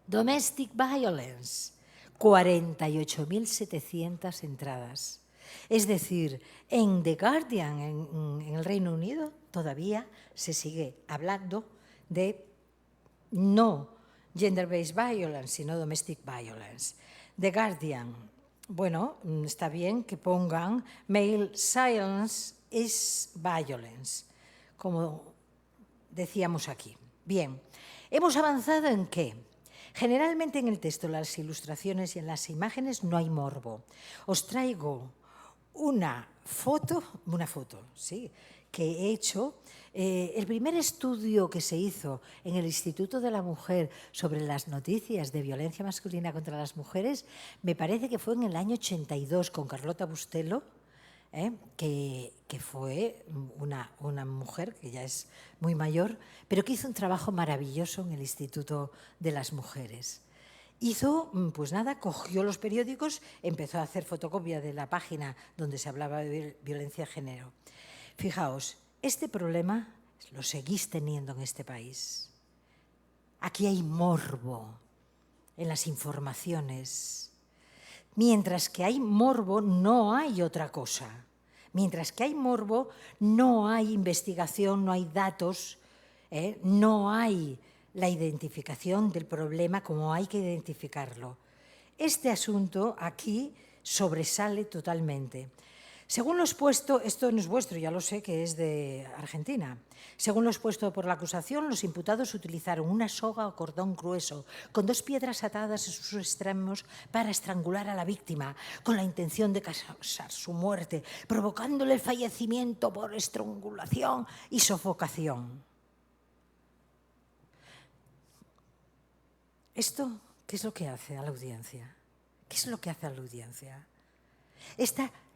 Domestic Violence, 48.700 entradas. Es decir, en The Guardian, en el Reino Unido, todavía se sigue hablando de no gender-based violence, sino domestic violence. The Guardian, bueno, está bien que pongan male silence is violence, como decíamos aquí. Bien, ¿hemos avanzado en qué? Generalmente en el texto, las ilustraciones y en las imágenes no hay morbo. Os traigo una foto, sí, que he hecho. El primer estudio que se hizo en el Instituto de la Mujer sobre las noticias de violencia masculina contra las mujeres, me parece que fue en el año 82 con Carlota Bustelo, que fue una mujer que ya es muy mayor, pero que hizo un trabajo maravilloso en el Instituto de las Mujeres. Hizo, pues nada, cogió los periódicos, empezó a hacer fotocopia de la página donde se hablaba de violencia de género. Fijaos, este problema lo seguís teniendo en este país. Aquí hay morbo en las informaciones. Mientras que hay morbo, no hay otra cosa. Mientras que hay morbo, no hay investigación, no hay datos, no hay la identificación del problema como hay que identificarlo. Este asunto aquí sobresale totalmente. Según lo expuesto, esto no es vuestro, ya lo sé que es de Argentina. Según lo expuesto por la acusación, los imputados utilizaron una soga o cordón grueso con 2 piedras atadas en sus extremos para estrangular a la víctima, con la intención de causar su muerte, provocándole el fallecimiento por estrangulación y sofocación. ¿Esto qué es lo que hace a la audiencia? ¿Qué es lo que hace a la audiencia?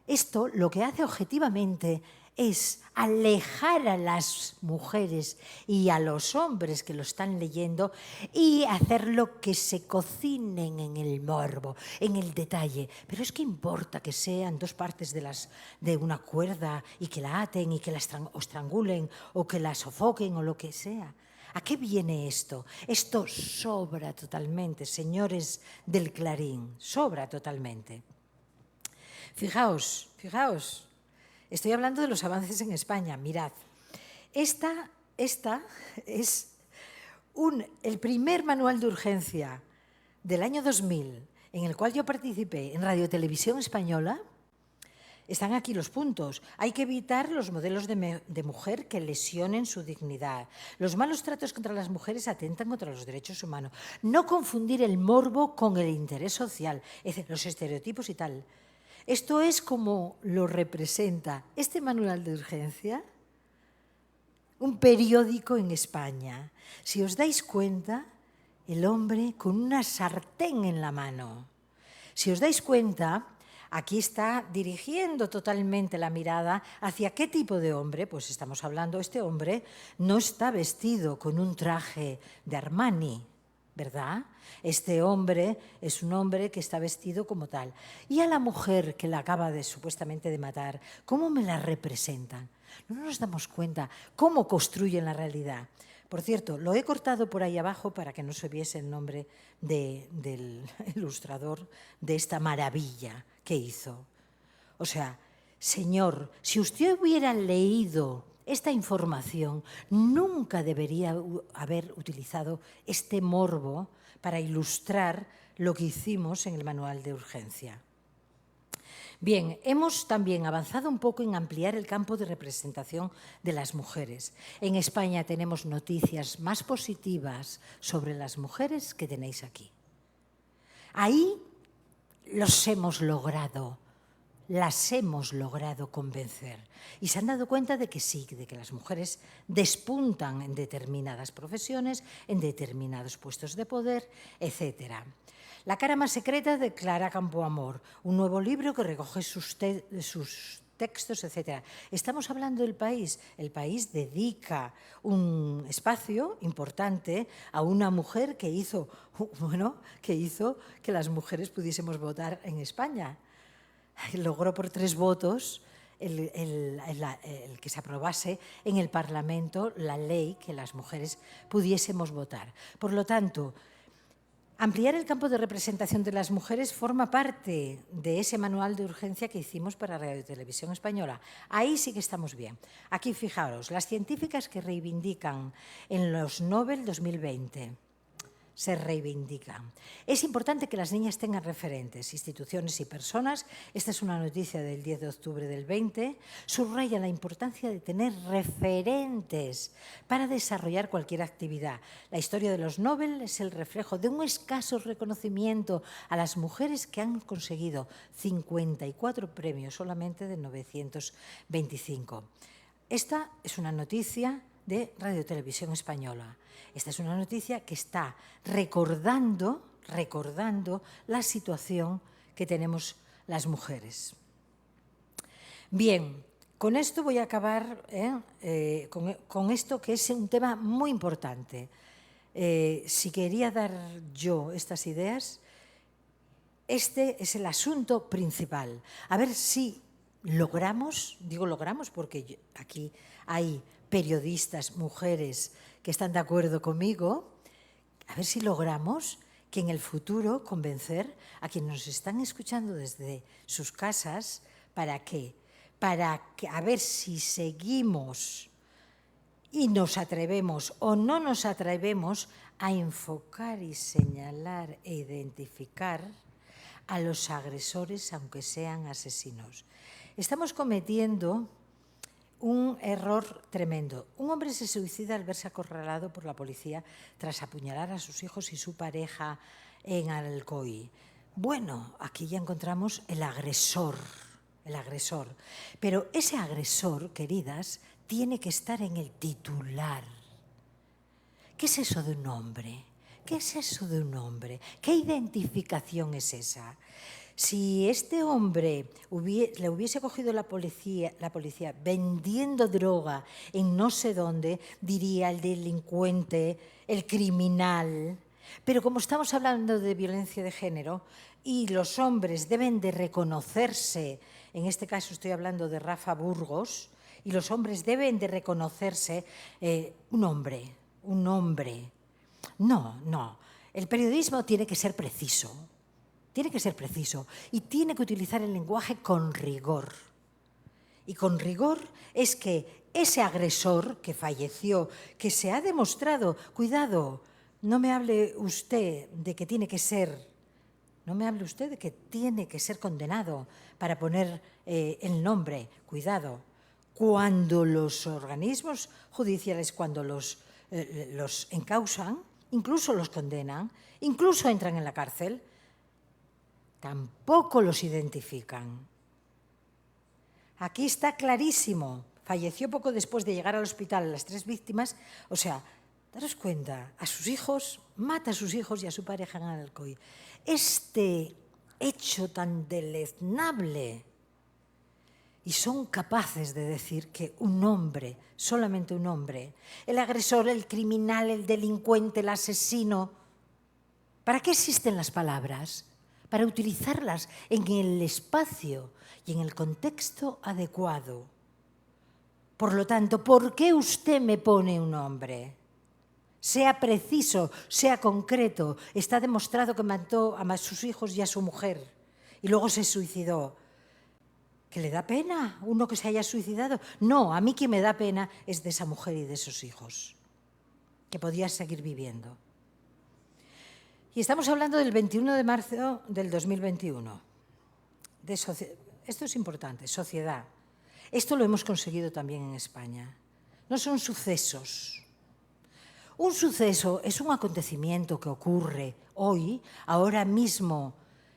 Esto lo que hace objetivamente es alejar a las mujeres y a los hombres que lo están leyendo y hacerlo que se cocinen en el morbo, en el detalle. Pero es que importa que sean 2 partes de una cuerda y que la aten y que la estrangulen o que la sofoquen o lo que sea. ¿A qué viene esto? Esto sobra totalmente, señores del Clarín, sobra totalmente. Fijaos, estoy hablando de los avances en España. Mirad, esta es el primer manual de urgencia del año 2000 en el cual yo participé en Radio Televisión Española. Están aquí los puntos. Hay que evitar los modelos de mujer que lesionen su dignidad. Los malos tratos contra las mujeres atentan contra los derechos humanos. No confundir el morbo con el interés social, es decir, los estereotipos y tal. Esto es como lo representa este manual de urgencia, un periódico en España. Si os dais cuenta, el hombre con una sartén en la mano. Si os dais cuenta, aquí está dirigiendo totalmente la mirada hacia qué tipo de hombre. Pues estamos hablando, este hombre no está vestido con un traje de Armani, ¿verdad? Este hombre es un hombre que está vestido como tal. Y a la mujer que la acaba supuestamente de matar, ¿cómo me la representan? No nos damos cuenta cómo construyen la realidad. Por cierto, lo he cortado por ahí abajo para que no se viese el nombre del ilustrador de esta maravilla que hizo. O sea, señor, si usted hubiera leído esta información, nunca debería haber utilizado este morbo para ilustrar lo que hicimos en el manual de urgencia. Bien, hemos también avanzado un poco en ampliar el campo de representación de las mujeres. En España tenemos noticias más positivas sobre las mujeres que tenéis aquí. Ahí las hemos logrado convencer. Y se han dado cuenta de que sí, de que las mujeres despuntan en determinadas profesiones, en determinados puestos de poder, etc. La cara más secreta de Clara Campoamor, un nuevo libro que recoge sus textos, etc. Estamos hablando del país. El país dedica un espacio importante a una mujer que hizo que las mujeres pudiésemos votar en España. Logró por 3 votos el que se aprobase en el Parlamento la ley que las mujeres pudiésemos votar. Por lo tanto, ampliar el campo de representación de las mujeres forma parte de ese manual de urgencia que hicimos para Radio Televisión Española. Ahí sí que estamos bien. Aquí, fijaros, las científicas que reivindican en los Nobel 2020 se reivindican. Es importante que las niñas tengan referentes, instituciones y personas. Esta es una noticia del 10 de octubre del 20. Subraya la importancia de tener referentes para desarrollar cualquier actividad. La historia de los Nobel es el reflejo de un escaso reconocimiento a las mujeres que han conseguido 54 premios solamente de 925. Esta es una noticia de Radio Televisión Española. Esta es una noticia que está recordando la situación que tenemos las mujeres. Bien, con esto voy a acabar, con esto que es un tema muy importante. Si quería dar yo estas ideas, este es el asunto principal. A ver si logramos, digo logramos porque aquí hay periodistas, mujeres que están de acuerdo conmigo, a ver si logramos que en el futuro convencer a quienes nos están escuchando desde sus casas. ¿Para qué? Para que, a ver si seguimos y nos atrevemos o no nos atrevemos a enfocar y señalar e identificar a los agresores, aunque sean asesinos. Estamos cometiendo un error tremendo. Un hombre se suicida al verse acorralado por la policía tras apuñalar a sus hijos y su pareja en Alcoy. Bueno, aquí ya encontramos el agresor. Pero ese agresor, queridas, tiene que estar en el titular. ¿Qué es eso de un hombre? ¿Qué es eso de un hombre? ¿Qué identificación es esa? Si este hombre le hubiese cogido la policía vendiendo droga en no sé dónde, diría el delincuente, el criminal. Pero como estamos hablando de violencia de género y los hombres deben de reconocerse, en este caso estoy hablando de Rafa Burgos, y los hombres deben de reconocerse un hombre. No. El periodismo tiene que ser preciso. Y tiene que utilizar el lenguaje con rigor. Y con rigor es que ese agresor que falleció, que se ha demostrado, cuidado, no me hable usted de que tiene que ser condenado para poner el nombre, cuidado. Cuando los organismos judiciales, cuando los encausan, incluso los condenan, incluso entran en la cárcel, tampoco los identifican. Aquí está clarísimo. Falleció poco después de llegar al hospital las 3 víctimas. O sea, daros cuenta, mata a sus hijos y a su pareja en Alcoy. Este hecho tan deleznable. Y son capaces de decir que un hombre, solamente un hombre, el agresor, el criminal, el delincuente, el asesino. ¿Para qué existen las palabras? Para utilizarlas en el espacio y en el contexto adecuado. Por lo tanto, ¿por qué usted me pone un nombre? Sea preciso, sea concreto. Está demostrado que mató a sus hijos y a su mujer y luego se suicidó. ¿Que le da pena uno que se haya suicidado? No, a mí quien me da pena es de esa mujer y de esos hijos, que podía seguir viviendo. Y estamos hablando del 21 de marzo del 2021. Esto es importante, sociedad. Esto lo hemos conseguido también en España. No son sucesos. Un suceso es un acontecimiento que ocurre hoy, ahora mismo.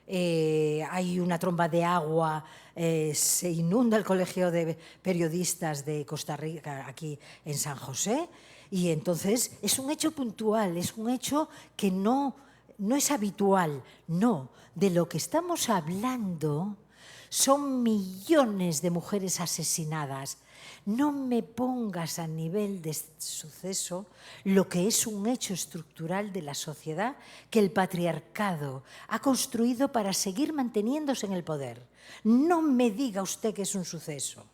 Hay una tromba de agua, se inunda el Colegio de Periodistas de Costa Rica aquí en San José, y entonces es un hecho puntual, es un hecho que no es habitual. No, de lo que estamos hablando son millones de mujeres asesinadas. No me pongas a nivel de suceso lo que es un hecho estructural de la sociedad que el patriarcado ha construido para seguir manteniéndose en el poder. No me diga usted que es un suceso.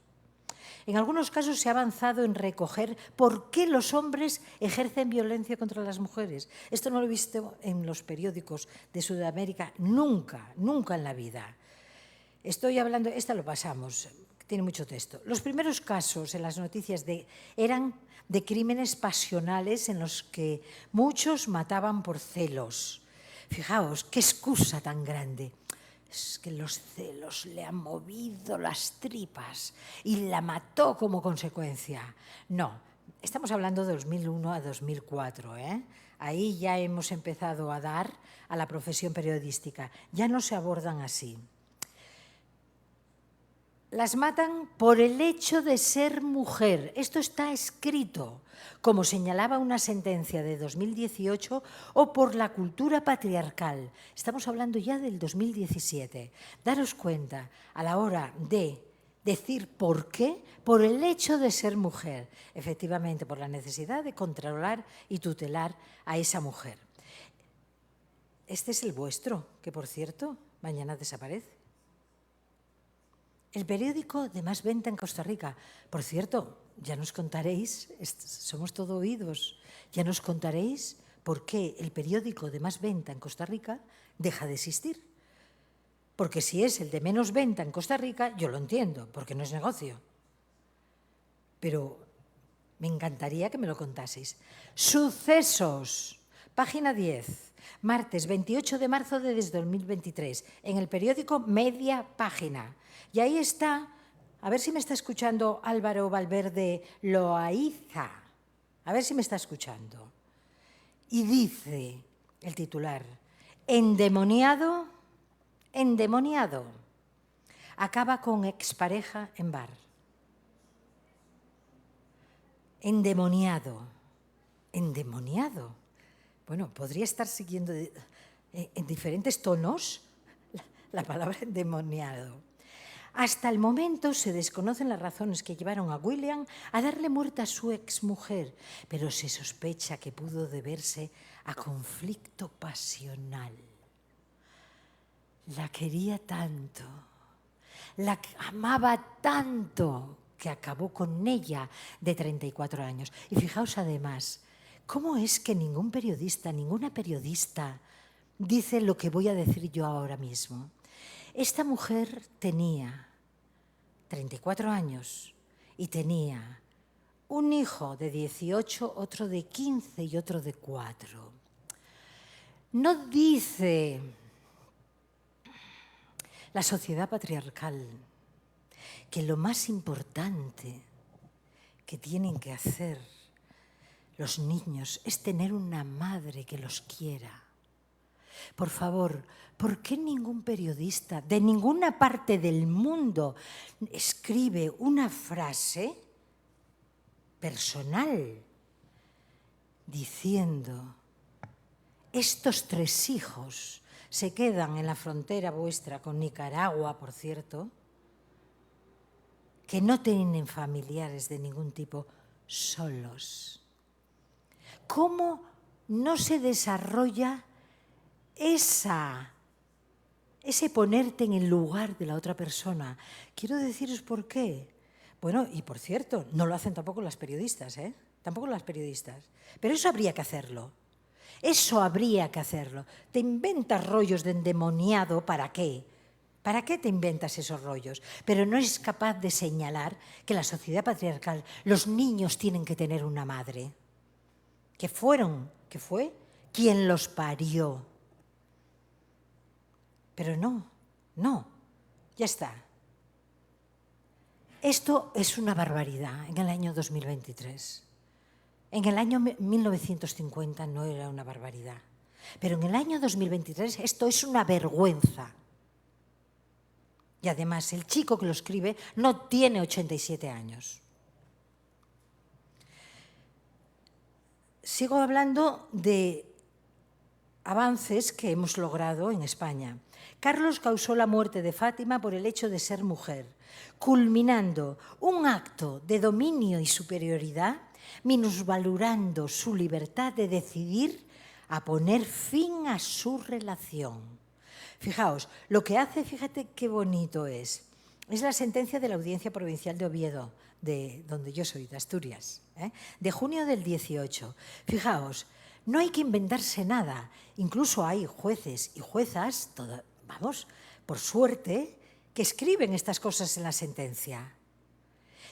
En algunos casos se ha avanzado en recoger por qué los hombres ejercen violencia contra las mujeres. Esto no lo he visto en los periódicos de Sudamérica nunca en la vida. Estoy hablando, esta lo pasamos, tiene mucho texto. Los primeros casos en las noticias eran de crímenes pasionales en los que muchos mataban por celos. Fijaos, qué excusa tan grande. Es que los celos le han movido las tripas y la mató como consecuencia. No, estamos hablando de 2001 a 2004, ¿eh? Ahí ya hemos empezado a dar a la profesión periodística. Ya no se abordan así. Las matan por el hecho de ser mujer. Esto está escrito, como señalaba una sentencia de 2018, o por la cultura patriarcal. Estamos hablando ya del 2017. Daros cuenta, a la hora de decir por qué, por el hecho de ser mujer. Efectivamente, por la necesidad de controlar y tutelar a esa mujer. Este es el vuestro, que por cierto, mañana desaparece. El periódico de más venta en Costa Rica. Por cierto, ya nos contaréis, somos todo oídos, ya nos contaréis por qué el periódico de más venta en Costa Rica deja de existir. Porque si es el de menos venta en Costa Rica, yo lo entiendo, porque no es negocio. Pero me encantaría que me lo contaseis. Sucesos, página 10, martes 28 de marzo de 2023, en el periódico Media Página. Y ahí está, a ver si me está escuchando Álvaro Valverde Loaiza, a ver si me está escuchando. Y dice el titular, endemoniado, acaba con expareja en bar. Endemoniado. Bueno, podría estar siguiendo en diferentes tonos la palabra endemoniado. Hasta el momento se desconocen las razones que llevaron a William a darle muerte a su exmujer, pero se sospecha que pudo deberse a conflicto pasional. La quería tanto, la amaba tanto, que acabó con ella de 34 años. Y fijaos además, ¿cómo es que ningún periodista, ninguna periodista dice lo que voy a decir yo ahora mismo? Esta mujer tenía 34 años y tenía un hijo de 18, otro de 15 y otro de 4. No dice la sociedad patriarcal que lo más importante que tienen que hacer los niños es tener una madre que los quiera. Por favor, ¿por qué ningún periodista de ninguna parte del mundo escribe una frase personal diciendo: estos 3 hijos se quedan en la frontera vuestra con Nicaragua, por cierto, que no tienen familiares de ningún tipo, solos? ¿Cómo no se desarrolla ese ponerte en el lugar de la otra persona? Quiero deciros por qué. Bueno, y por cierto, no lo hacen tampoco las periodistas, ¿eh? Tampoco las periodistas. Pero eso habría que hacerlo. Eso habría que hacerlo. Te inventas rollos de endemoniado, ¿para qué? ¿Para qué te inventas esos rollos? Pero no eres capaz de señalar que en la sociedad patriarcal los niños tienen que tener una madre, que fue quien los parió. Pero no, ya está. Esto es una barbaridad en el año 2023. En el año 1950 no era una barbaridad. Pero en el año 2023 esto es una vergüenza. Y además el chico que lo escribe no tiene 87 años. Sigo hablando de avances que hemos logrado en España. Carlos causó la muerte de Fátima por el hecho de ser mujer, culminando un acto de dominio y superioridad, minusvalorando su libertad de decidir a poner fin a su relación. Fijaos, lo que hace, fíjate qué bonito es la sentencia de la Audiencia Provincial de Oviedo, de donde yo soy, de Asturias, de junio del 18. Fijaos, no hay que inventarse nada. Incluso hay jueces y juezas, por suerte, que escriben estas cosas en la sentencia.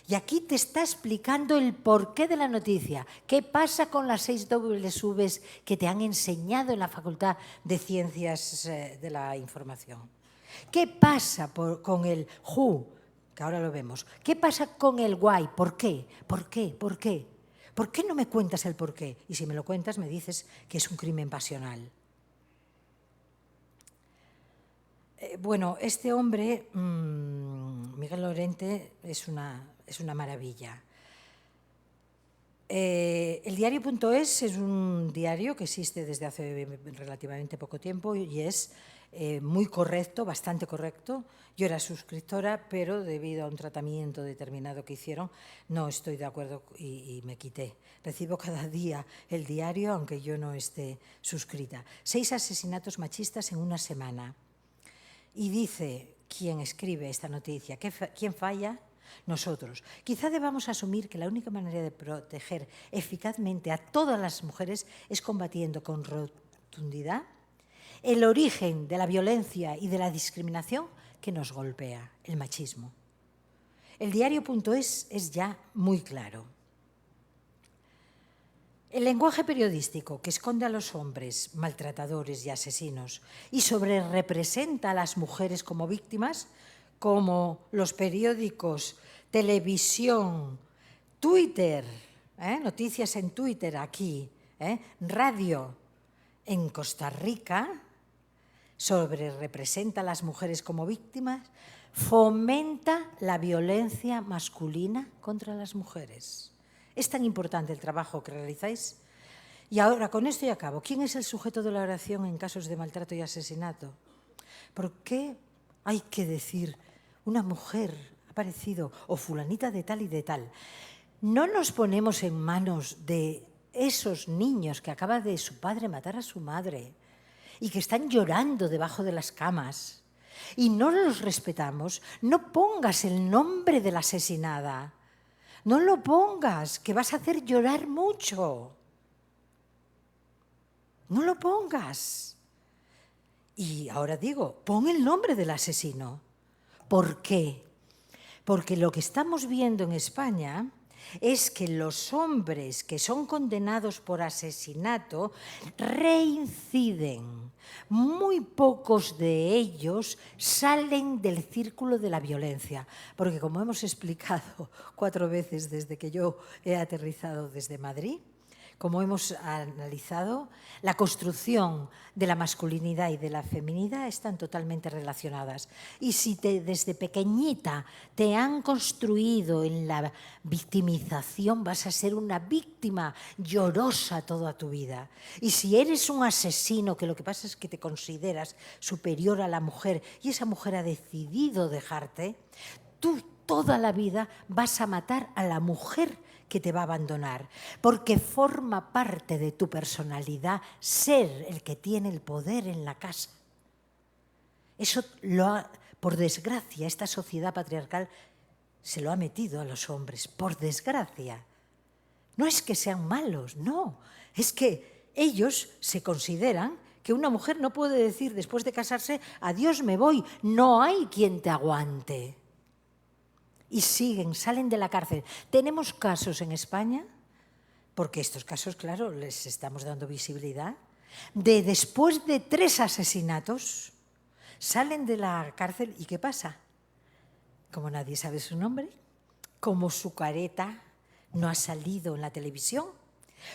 Y aquí te está explicando el porqué de la noticia. ¿Qué pasa con las 6 dobles Vs que te han enseñado en la Facultad de Ciencias de la Información? ¿Qué pasa con el who, que ahora lo vemos? ¿Qué pasa con el why? ¿Por qué? ¿Por qué? ¿Por qué? ¿Por qué no me cuentas el porqué? Y si me lo cuentas, me dices que es un crimen pasional. Bueno, este hombre, Miguel Lorente, es una maravilla. El diario.es es un diario que existe desde hace relativamente poco tiempo y es muy correcto, bastante correcto. Yo era suscriptora, pero debido a un tratamiento determinado que hicieron, no estoy de acuerdo y me quité. Recibo cada día el diario, aunque yo no esté suscrita. 6 asesinatos machistas en una semana. Y dice quien escribe esta noticia, ¿quién falla? Nosotros. Quizá debamos asumir que la única manera de proteger eficazmente a todas las mujeres es combatiendo con rotundidad el origen de la violencia y de la discriminación que nos golpea, el machismo. El diario.es es ya muy claro. El lenguaje periodístico que esconde a los hombres maltratadores y asesinos y sobrerepresenta a las mujeres como víctimas, como los periódicos, televisión, Twitter, noticias en Twitter aquí, radio en Costa Rica, sobrerepresenta a las mujeres como víctimas, fomenta la violencia masculina contra las mujeres. Es tan importante el trabajo que realizáis. Y ahora, con esto y acabo, ¿quién es el sujeto de la oración en casos de maltrato y asesinato? ¿Por qué hay que decir una mujer ha aparecido o fulanita de tal y de tal? No nos ponemos en manos de esos niños que acaba de su padre matar a su madre y que están llorando debajo de las camas y no los respetamos. No pongas el nombre de la asesinada. No lo pongas, que vas a hacer llorar mucho. No lo pongas. Y ahora digo, pon el nombre del asesino. ¿Por qué? Porque lo que estamos viendo en España es que los hombres que son condenados por asesinato reinciden. Muy pocos de ellos salen del círculo de la violencia, porque como hemos explicado 4 veces desde que yo he aterrizado desde Madrid, como hemos analizado, la construcción de la masculinidad y de la feminidad están totalmente relacionadas. Y si desde pequeñita te han construido en la victimización, vas a ser una víctima llorosa toda tu vida. Y si eres un asesino, que lo que pasa es que te consideras superior a la mujer y esa mujer ha decidido dejarte, tú toda la vida vas a matar a la mujer que te va a abandonar, porque forma parte de tu personalidad ser el que tiene el poder en la casa. Eso por desgracia, esta sociedad patriarcal se lo ha metido a los hombres, por desgracia. No es que sean malos, no, es que ellos se consideran que una mujer no puede decir después de casarse, adiós, me voy, no hay quien te aguante. Y siguen, salen de la cárcel. Tenemos casos en España, porque estos casos, claro, les estamos dando visibilidad, de después de 3 asesinatos, salen de la cárcel y ¿qué pasa? Como nadie sabe su nombre, como su careta no ha salido en la televisión,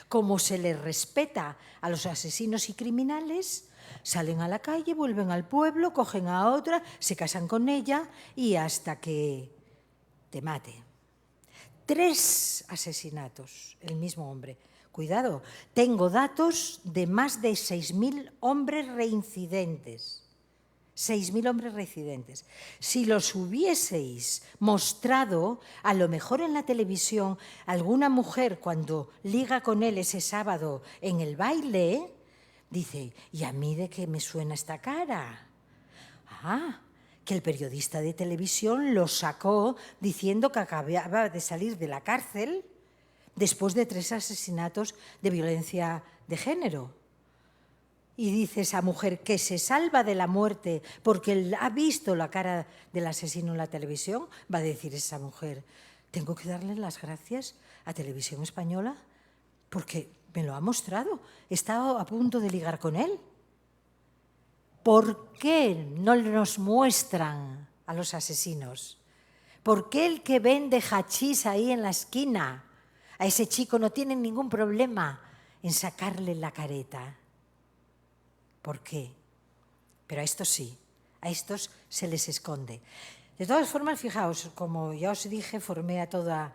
como se les respeta a los asesinos y criminales, salen a la calle, vuelven al pueblo, cogen a otra, se casan con ella y hasta que te mate. 3 asesinatos, el mismo hombre. Cuidado, tengo datos de más de 6.000 hombres reincidentes. 6.000 hombres reincidentes. Si los hubieseis mostrado, a lo mejor en la televisión, alguna mujer cuando liga con él ese sábado en el baile, dice, ¿y a mí de qué me suena esta cara? Que el periodista de televisión lo sacó diciendo que acababa de salir de la cárcel después de 3 asesinatos de violencia de género. Y dice esa mujer que se salva de la muerte porque ha visto la cara del asesino en la televisión, va a decir esa mujer, tengo que darle las gracias a Televisión Española porque me lo ha mostrado, he estado a punto de ligar con él. ¿Por qué no nos muestran a los asesinos? ¿Por qué el que vende hachís ahí en la esquina, a ese chico no tiene ningún problema en sacarle la careta? ¿Por qué? Pero a estos sí, a estos se les esconde. De todas formas, fijaos, como ya os dije, formé a toda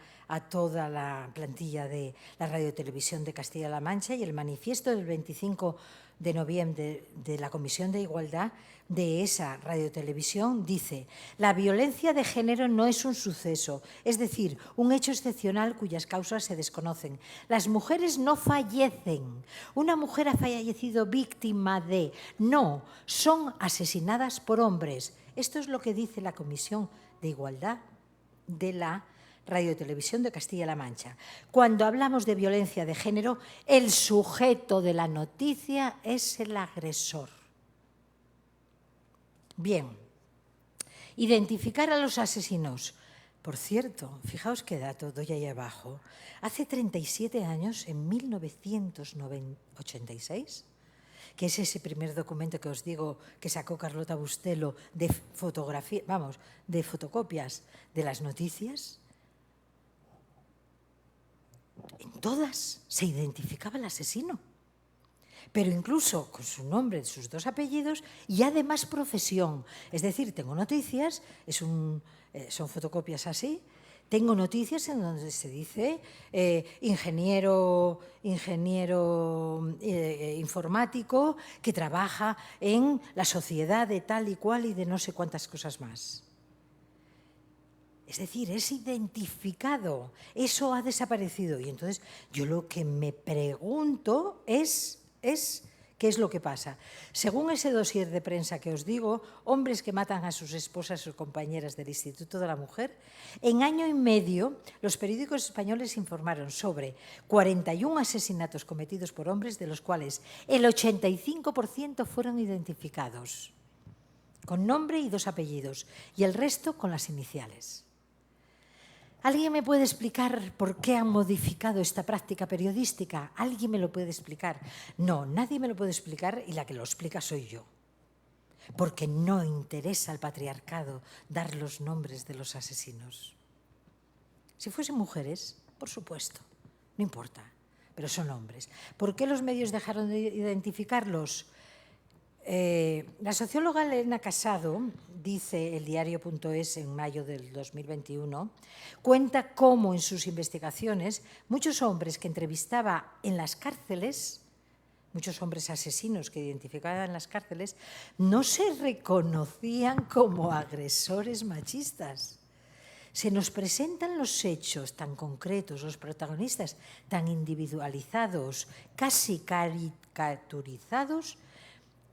la plantilla de la Radio-Televisión de Castilla-La Mancha y el manifiesto del 25 de noviembre de la Comisión de Igualdad de esa radiotelevisión dice: la violencia de género no es un suceso, es decir, un hecho excepcional cuyas causas se desconocen. Las mujeres no fallecen. Una mujer ha fallecido víctima de... No, son asesinadas por hombres. Esto es lo que dice la Comisión de Igualdad de la Radiotelevisión de Castilla-La Mancha. Cuando hablamos de violencia de género, el sujeto de la noticia es el agresor. Bien, identificar a los asesinos. Por cierto, fijaos qué dato doy ahí abajo. Hace 37 años, en 1986, que es ese primer documento que os digo que sacó Carlota Bustelo de fotografía, vamos, de fotocopias de las noticias, en todas se identificaba el asesino, pero incluso con su nombre, sus dos apellidos y además profesión. Es decir, tengo noticias, son fotocopias así, tengo noticias en donde se dice ingeniero informático que trabaja en la sociedad de tal y cual y de no sé cuántas cosas más. Es decir, es identificado, eso ha desaparecido. Y entonces yo lo que me pregunto es ¿qué es lo que pasa? Según ese dossier de prensa que os digo, hombres que matan a sus esposas o compañeras del Instituto de la Mujer, en año y medio los periódicos españoles informaron sobre 41 asesinatos cometidos por hombres, de los cuales el 85% fueron identificados con nombre y 2 apellidos, y el resto con las iniciales. ¿Alguien me puede explicar por qué han modificado esta práctica periodística? ¿Alguien me lo puede explicar? No, nadie me lo puede explicar y la que lo explica soy yo. Porque no interesa al patriarcado dar los nombres de los asesinos. Si fuesen mujeres, por supuesto, no importa, pero son hombres. ¿Por qué los medios dejaron de identificarlos? La socióloga Elena Casado, dice el diario.es en mayo del 2021, cuenta cómo en sus investigaciones muchos hombres que entrevistaba en las cárceles, muchos hombres asesinos que identificaba en las cárceles, no se reconocían como agresores machistas. Se nos presentan los hechos tan concretos, los protagonistas tan individualizados, casi caricaturizados,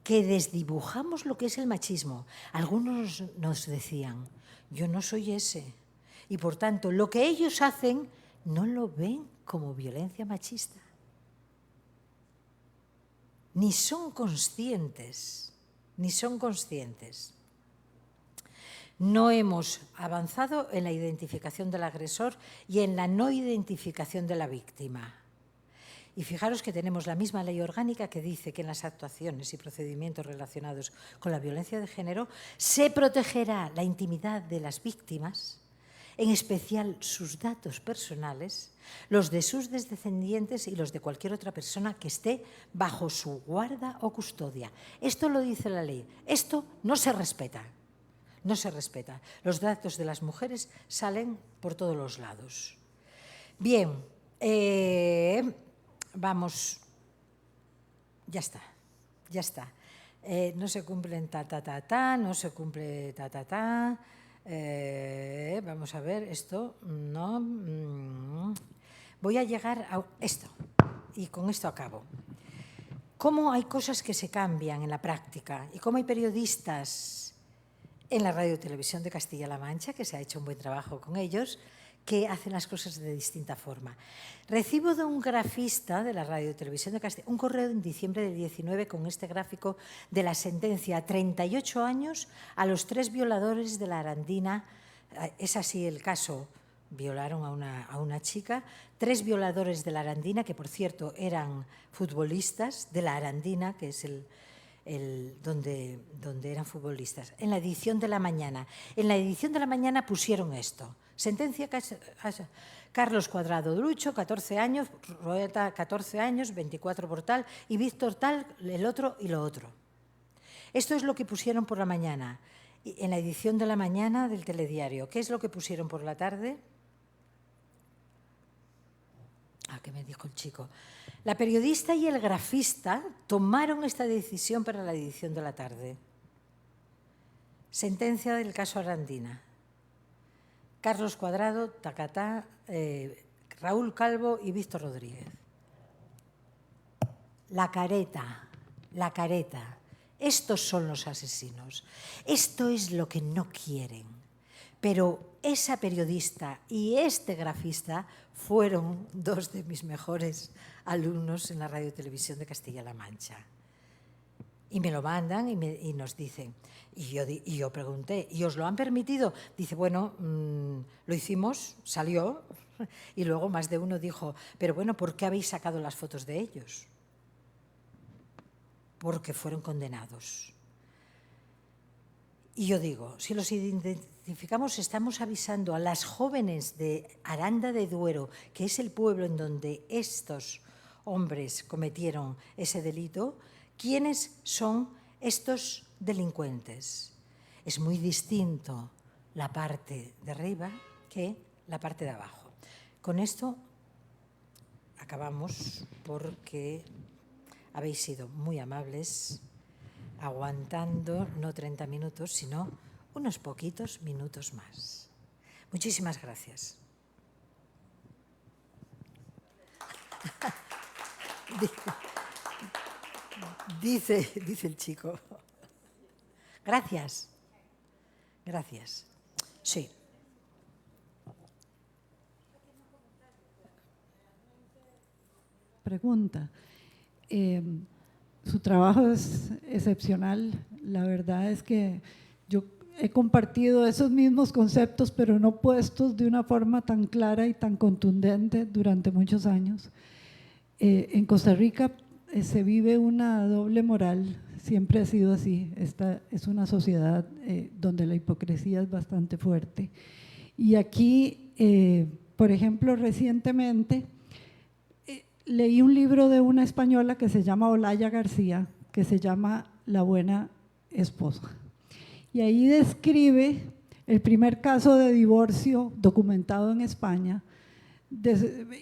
que desdibujamos lo que es el machismo. Algunos nos decían, yo no soy ese, y por tanto lo que ellos hacen no lo ven como violencia machista. Ni son conscientes. No hemos avanzado en la identificación del agresor y en la no identificación de la víctima. Y fijaros que tenemos la misma ley orgánica que dice que en las actuaciones y procedimientos relacionados con la violencia de género se protegerá la intimidad de las víctimas, en especial sus datos personales, los de sus descendientes y los de cualquier otra persona que esté bajo su guarda o custodia. Esto lo dice la ley. Esto no se respeta. No se respeta. Los datos de las mujeres salen por todos los lados. Bien, vamos, ya está. No se cumplen no se cumple vamos a ver, esto no. Voy a llegar a esto, y con esto acabo. Cómo hay cosas que se cambian en la práctica, y cómo hay periodistas en la Radiotelevisión de Castilla-La Mancha, que se ha hecho un buen trabajo con ellos, que hacen las cosas de distinta forma. Recibo de un grafista de la Radiotelevisión de Castilla un correo en diciembre del 19 con este gráfico de la sentencia a 38 años a los 3 violadores de la Arandina. Es así el caso, violaron a una chica, 3 violadores de la Arandina, que por cierto eran futbolistas de la Arandina, que es donde eran futbolistas, en la edición de la mañana. En la edición de la mañana pusieron esto. Sentencia Carlos Cuadrado Drucho, 14 años, Roeta, 14 años, 24 por tal, y Víctor tal, el otro y lo otro. Esto es lo que pusieron por la mañana, en la edición de la mañana del telediario. ¿Qué es lo que pusieron por la tarde? ¿Qué me dijo el chico? La periodista y el grafista tomaron esta decisión para la edición de la tarde. Sentencia del caso Arandina. Carlos Cuadrado, Tacatá, Raúl Calvo y Víctor Rodríguez. La careta. Estos son los asesinos. Esto es lo que no quieren. Pero esa periodista y este grafista fueron dos de mis mejores alumnos en la Radio Televisión de Castilla-La Mancha. Y me lo mandan y nos dicen, y yo pregunté, ¿y os lo han permitido? Dice, bueno, lo hicimos, salió, y luego más de uno dijo, pero bueno, ¿por qué habéis sacado las fotos de ellos? Porque fueron condenados. Y yo digo, si los identificamos, estamos avisando a las jóvenes de Aranda de Duero, que es el pueblo en donde estos hombres cometieron ese delito, quiénes son estos delincuentes. Es muy distinto la parte de arriba que la parte de abajo. Con esto acabamos porque habéis sido muy amables, aguantando no 30 minutos, sino unos poquitos minutos más. Muchísimas gracias. Dice el chico. Gracias. Gracias. Sí. Pregunta. Su trabajo es excepcional. La verdad es que yo he compartido esos mismos conceptos, pero no puestos de una forma tan clara y tan contundente durante muchos años. En Costa Rica se vive una doble moral, siempre ha sido así. Esta es una sociedad donde la hipocresía es bastante fuerte. Y aquí, por ejemplo, recientemente leí un libro de una española que se llama Olaya García, que se llama La buena esposa. Y ahí describe el primer caso de divorcio documentado en España,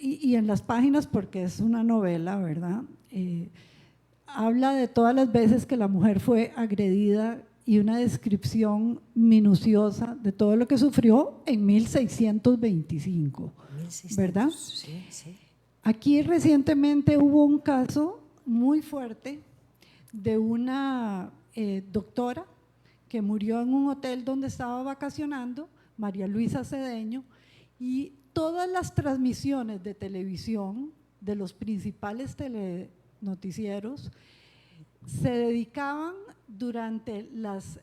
y en las páginas, porque es una novela, ¿verdad? Habla de todas las veces que la mujer fue agredida y una descripción minuciosa de todo lo que sufrió en 1625, 1600, ¿verdad? Sí, sí. Aquí recientemente hubo un caso muy fuerte de una doctora que murió en un hotel donde estaba vacacionando, María Luisa Cedeño, y todas las transmisiones de televisión de los principales telenoticieros se dedicaban durante las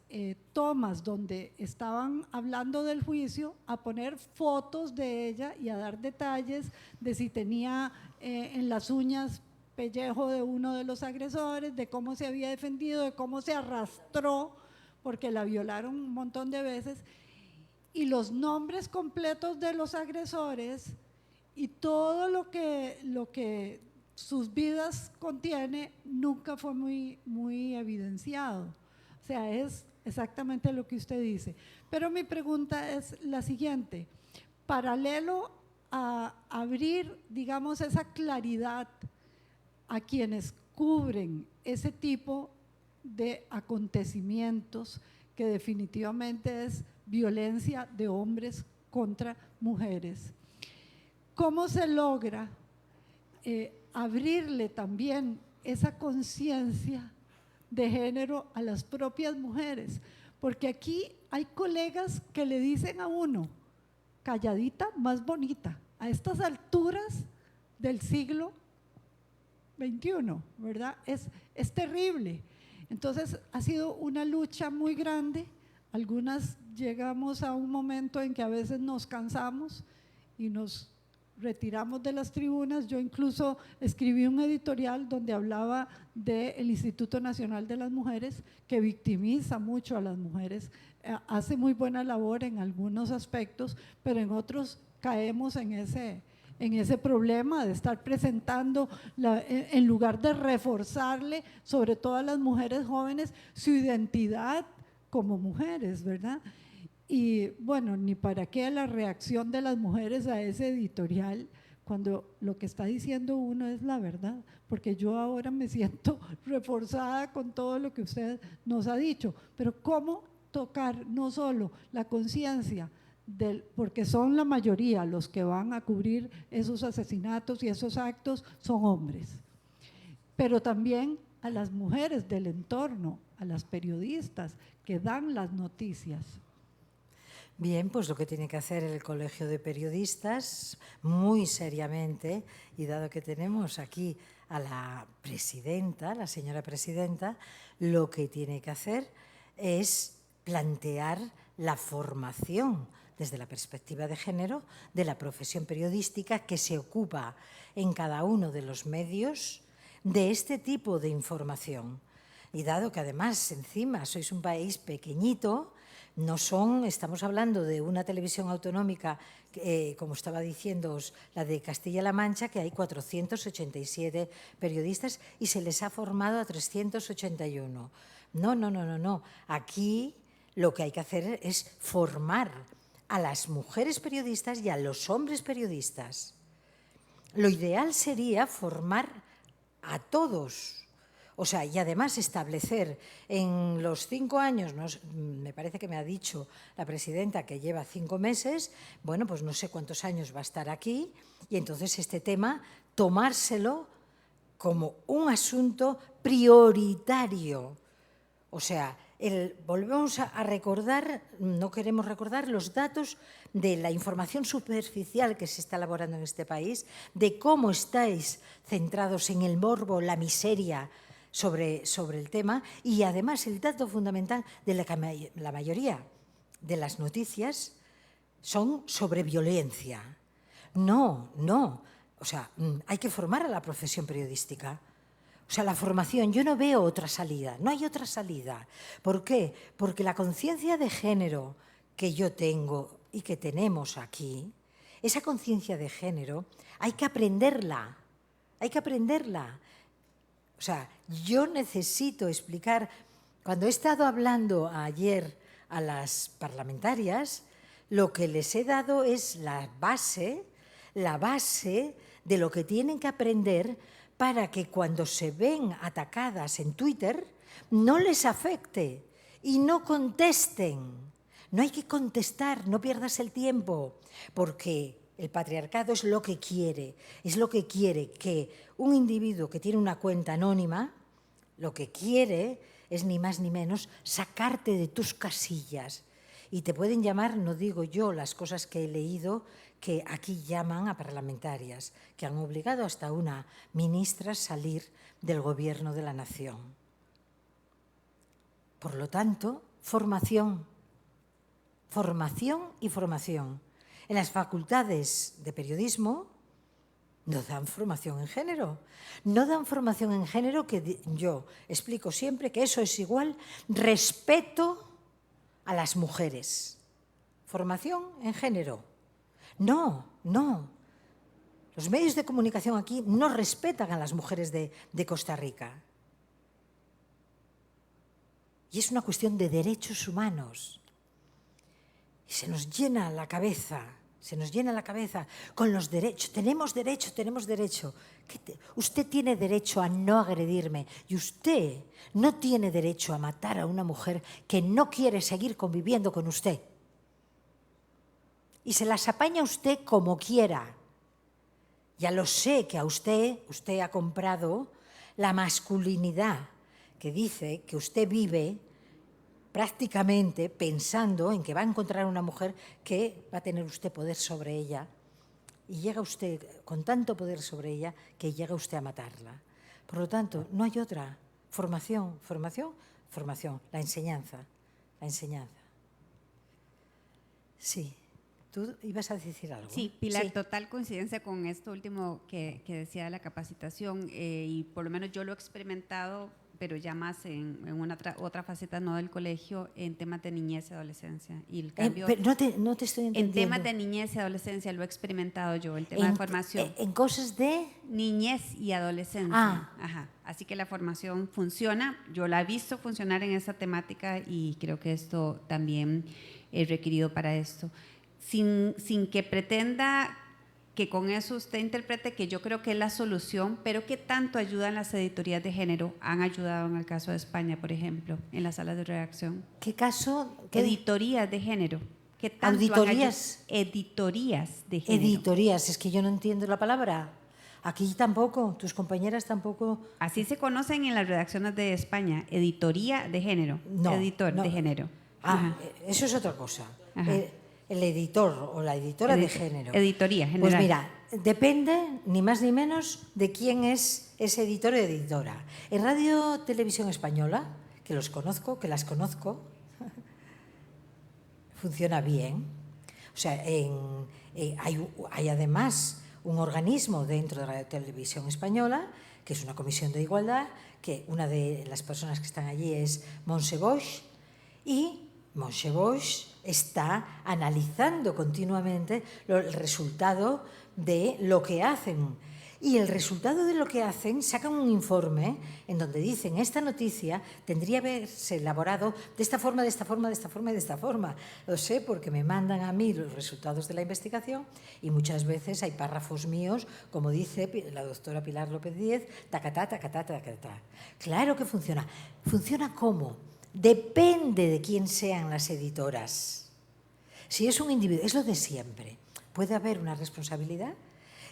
tomas donde estaban hablando del juicio a poner fotos de ella y a dar detalles de si tenía en las uñas pellejo de uno de los agresores, de cómo se había defendido, de cómo se arrastró porque la violaron un montón de veces, y los nombres completos de los agresores y todo lo que sus vidas contiene nunca fue muy evidenciado. O sea, es exactamente lo que usted dice. Pero mi pregunta es la siguiente: paralelo a abrir, digamos, esa claridad a quienes cubren ese tipo de acontecimientos, que definitivamente es violencia de hombres contra mujeres, ¿cómo se logra abrirle también esa conciencia de género a las propias mujeres? Porque aquí hay colegas que le dicen a uno, calladita más bonita, a estas alturas del siglo XXI, ¿verdad? Es terrible. Entonces ha sido una lucha muy grande. Algunas llegamos a un momento en que a veces nos cansamos y nos retiramos de las tribunas. Yo incluso escribí un editorial donde hablaba del Instituto Nacional de las Mujeres, que victimiza mucho a las mujeres, hace muy buena labor en algunos aspectos, pero en otros caemos en ese problema de estar presentando, en lugar de reforzarle, sobre todo a las mujeres jóvenes, su identidad como mujeres, ¿verdad? Y bueno, ni para qué la reacción de las mujeres a ese editorial, cuando lo que está diciendo uno es la verdad, porque yo ahora me siento reforzada con todo lo que usted nos ha dicho, pero ¿cómo tocar no solo la conciencia, porque son la mayoría los que van a cubrir esos asesinatos y esos actos son hombres, pero también a las mujeres del entorno, a las periodistas que dan las noticias? Bien, pues lo que tiene que hacer el Colegio de Periodistas, muy seriamente, y dado que tenemos aquí a la presidenta, la señora presidenta, lo que tiene que hacer es plantear la formación desde la perspectiva de género de la profesión periodística que se ocupa en cada uno de los medios de este tipo de información. Y dado que además encima sois un país pequeñito, estamos hablando de una televisión autonómica, como estaba diciendo, la de Castilla-La Mancha, que hay 487 periodistas y se les ha formado a 381. No. Aquí lo que hay que hacer es formar a las mujeres periodistas y a los hombres periodistas. Lo ideal sería formar a todos. O sea, y además establecer en los 5 años, me parece que me ha dicho la presidenta que lleva 5 meses, bueno, pues no sé cuántos años va a estar aquí, y entonces este tema tomárselo como un asunto prioritario. O sea, volvemos a recordar, no queremos recordar los datos de la información superficial que se está elaborando en este país, de cómo estáis centrados en el morbo, la miseria, sobre el tema, y además el dato fundamental de la mayoría de las noticias son sobre violencia. No, o sea, hay que formar a la profesión periodística. O sea, la formación, yo no veo otra salida, no hay otra salida. ¿Por qué? Porque la conciencia de género que yo tengo y que tenemos aquí, esa conciencia de género hay que aprenderla, O sea, yo necesito explicar, cuando he estado hablando ayer a las parlamentarias, lo que les he dado es la base de lo que tienen que aprender para que cuando se ven atacadas en Twitter no les afecte y no contesten. No hay que contestar, no pierdas el tiempo, porque el patriarcado es lo que quiere que un individuo que tiene una cuenta anónima, lo que quiere es ni más ni menos sacarte de tus casillas. Y te pueden llamar, no digo yo las cosas que he leído, que aquí llaman a parlamentarias, que han obligado hasta una ministra a salir del gobierno de la nación. Por lo tanto, formación y formación. En las facultades de periodismo no dan formación en género. No dan formación en género, que yo explico siempre que eso es igual respeto a las mujeres. Formación en género. No. Los medios de comunicación aquí no respetan a las mujeres de Costa Rica. Y es una cuestión de derechos humanos. Y se nos llena la cabeza con los derechos. Tenemos derecho. Usted tiene derecho a no agredirme y usted no tiene derecho a matar a una mujer que no quiere seguir conviviendo con usted. Y se las apaña usted como quiera. Ya lo sé que a usted ha comprado la masculinidad que dice que usted vive prácticamente pensando en que va a encontrar una mujer que va a tener usted poder sobre ella, y llega usted con tanto poder sobre ella que llega usted a matarla. Por lo tanto, no hay otra. Formación, la enseñanza. Sí, tú ibas a decir algo. Sí, Pilar, Sí. Total coincidencia con esto último que decía de la capacitación, y por lo menos yo lo he experimentado, pero ya más en una otra faceta no del colegio, en temas de niñez y adolescencia. Y el cambio, Pero no te estoy entendiendo. en temas de niñez y adolescencia lo he experimentado yo, el tema de formación. En cosas de... Niñez y adolescencia. Ah. Ajá. Así que la formación funciona, yo la he visto funcionar en esa temática y creo que esto también es requerido para esto. Sin que pretenda que con eso usted interprete que yo creo que es la solución, pero ¿qué tanto ayudan las editorías de género? Han ayudado en el caso de España, por ejemplo, en las salas de redacción. ¿Qué caso? Editorías de género. ¿Qué tanto ¿Auditorías? Editorías de género. Editorías, es que yo no entiendo la palabra. Aquí tampoco, tus compañeras tampoco. Así se conocen en las redacciones de España, editoría de género, No, editor no. de género. Ah, Ajá. eso es otra cosa. Ajá. el editor o la editora de género. Editoría general. Pues mira, depende ni más ni menos de quién es ese editor o editora. En Radio Televisión Española, que los conozco, que las conozco, funciona bien. O sea, hay además un organismo dentro de Radio Televisión Española, que es una comisión de igualdad, que una de las personas que están allí es Montse Boix, y Montse Boix está analizando continuamente el resultado de lo que hacen. Y el resultado de lo que hacen, sacan un informe en donde dicen esta noticia tendría que haberse elaborado de esta forma, de esta forma, de esta forma y de esta forma. Lo sé porque me mandan a mí los resultados de la investigación y muchas veces hay párrafos míos, como dice la doctora Pilar López Díez, tacatá, tacatá, tacatá. Claro que funciona. ¿Funciona cómo? Depende de quién sean las editoras. Si es un individuo, es lo de siempre. Puede haber una responsabilidad.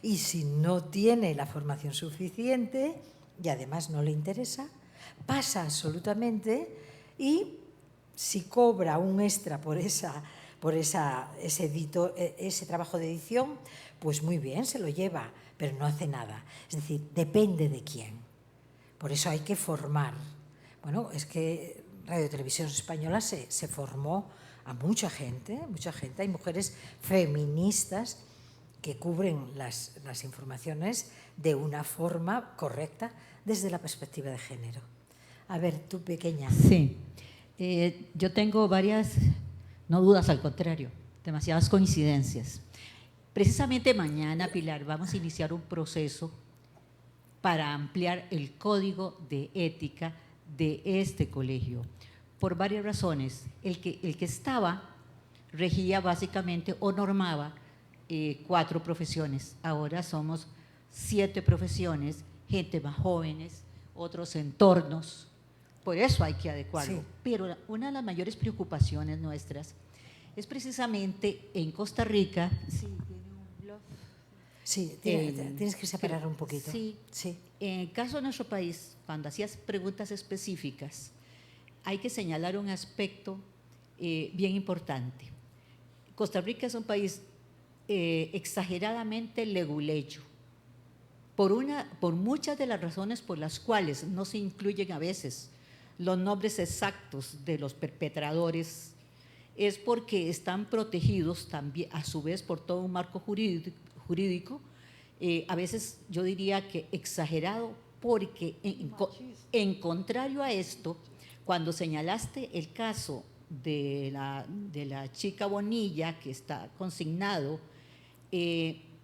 Y si no tiene la formación suficiente y además no le interesa, pasa absolutamente y si cobra un extra por ese trabajo de edición, pues muy bien, se lo lleva, pero no hace nada. Es decir, depende de quién. Por eso hay que formar. Bueno, es que Radio Televisión Española se formó a mucha gente. Hay mujeres feministas que cubren las informaciones de una forma correcta desde la perspectiva de género. A ver, tú pequeña. Sí, yo tengo varias, no dudas, al contrario, demasiadas coincidencias. Precisamente mañana, Pilar, vamos a iniciar un proceso para ampliar el código de ética de este colegio, por varias razones. El que estaba regía básicamente o normaba 4 profesiones, ahora somos 7 profesiones, gente más jóvenes, otros entornos, por eso hay que adecuarlo. Sí. Pero una de las mayores preocupaciones nuestras es precisamente en Costa Rica. Sí, tienes que separar un poquito. Sí. En el caso de nuestro país, cuando hacías preguntas específicas, hay que señalar un aspecto bien importante. Costa Rica es un país exageradamente leguleyo, por muchas de las razones por las cuales no se incluyen a veces los nombres exactos de los perpetradores, es porque están protegidos también a su vez por todo un marco jurídico, a veces yo diría que exagerado, porque en contrario a esto, cuando señalaste el caso de la chica Bonilla que está consignado,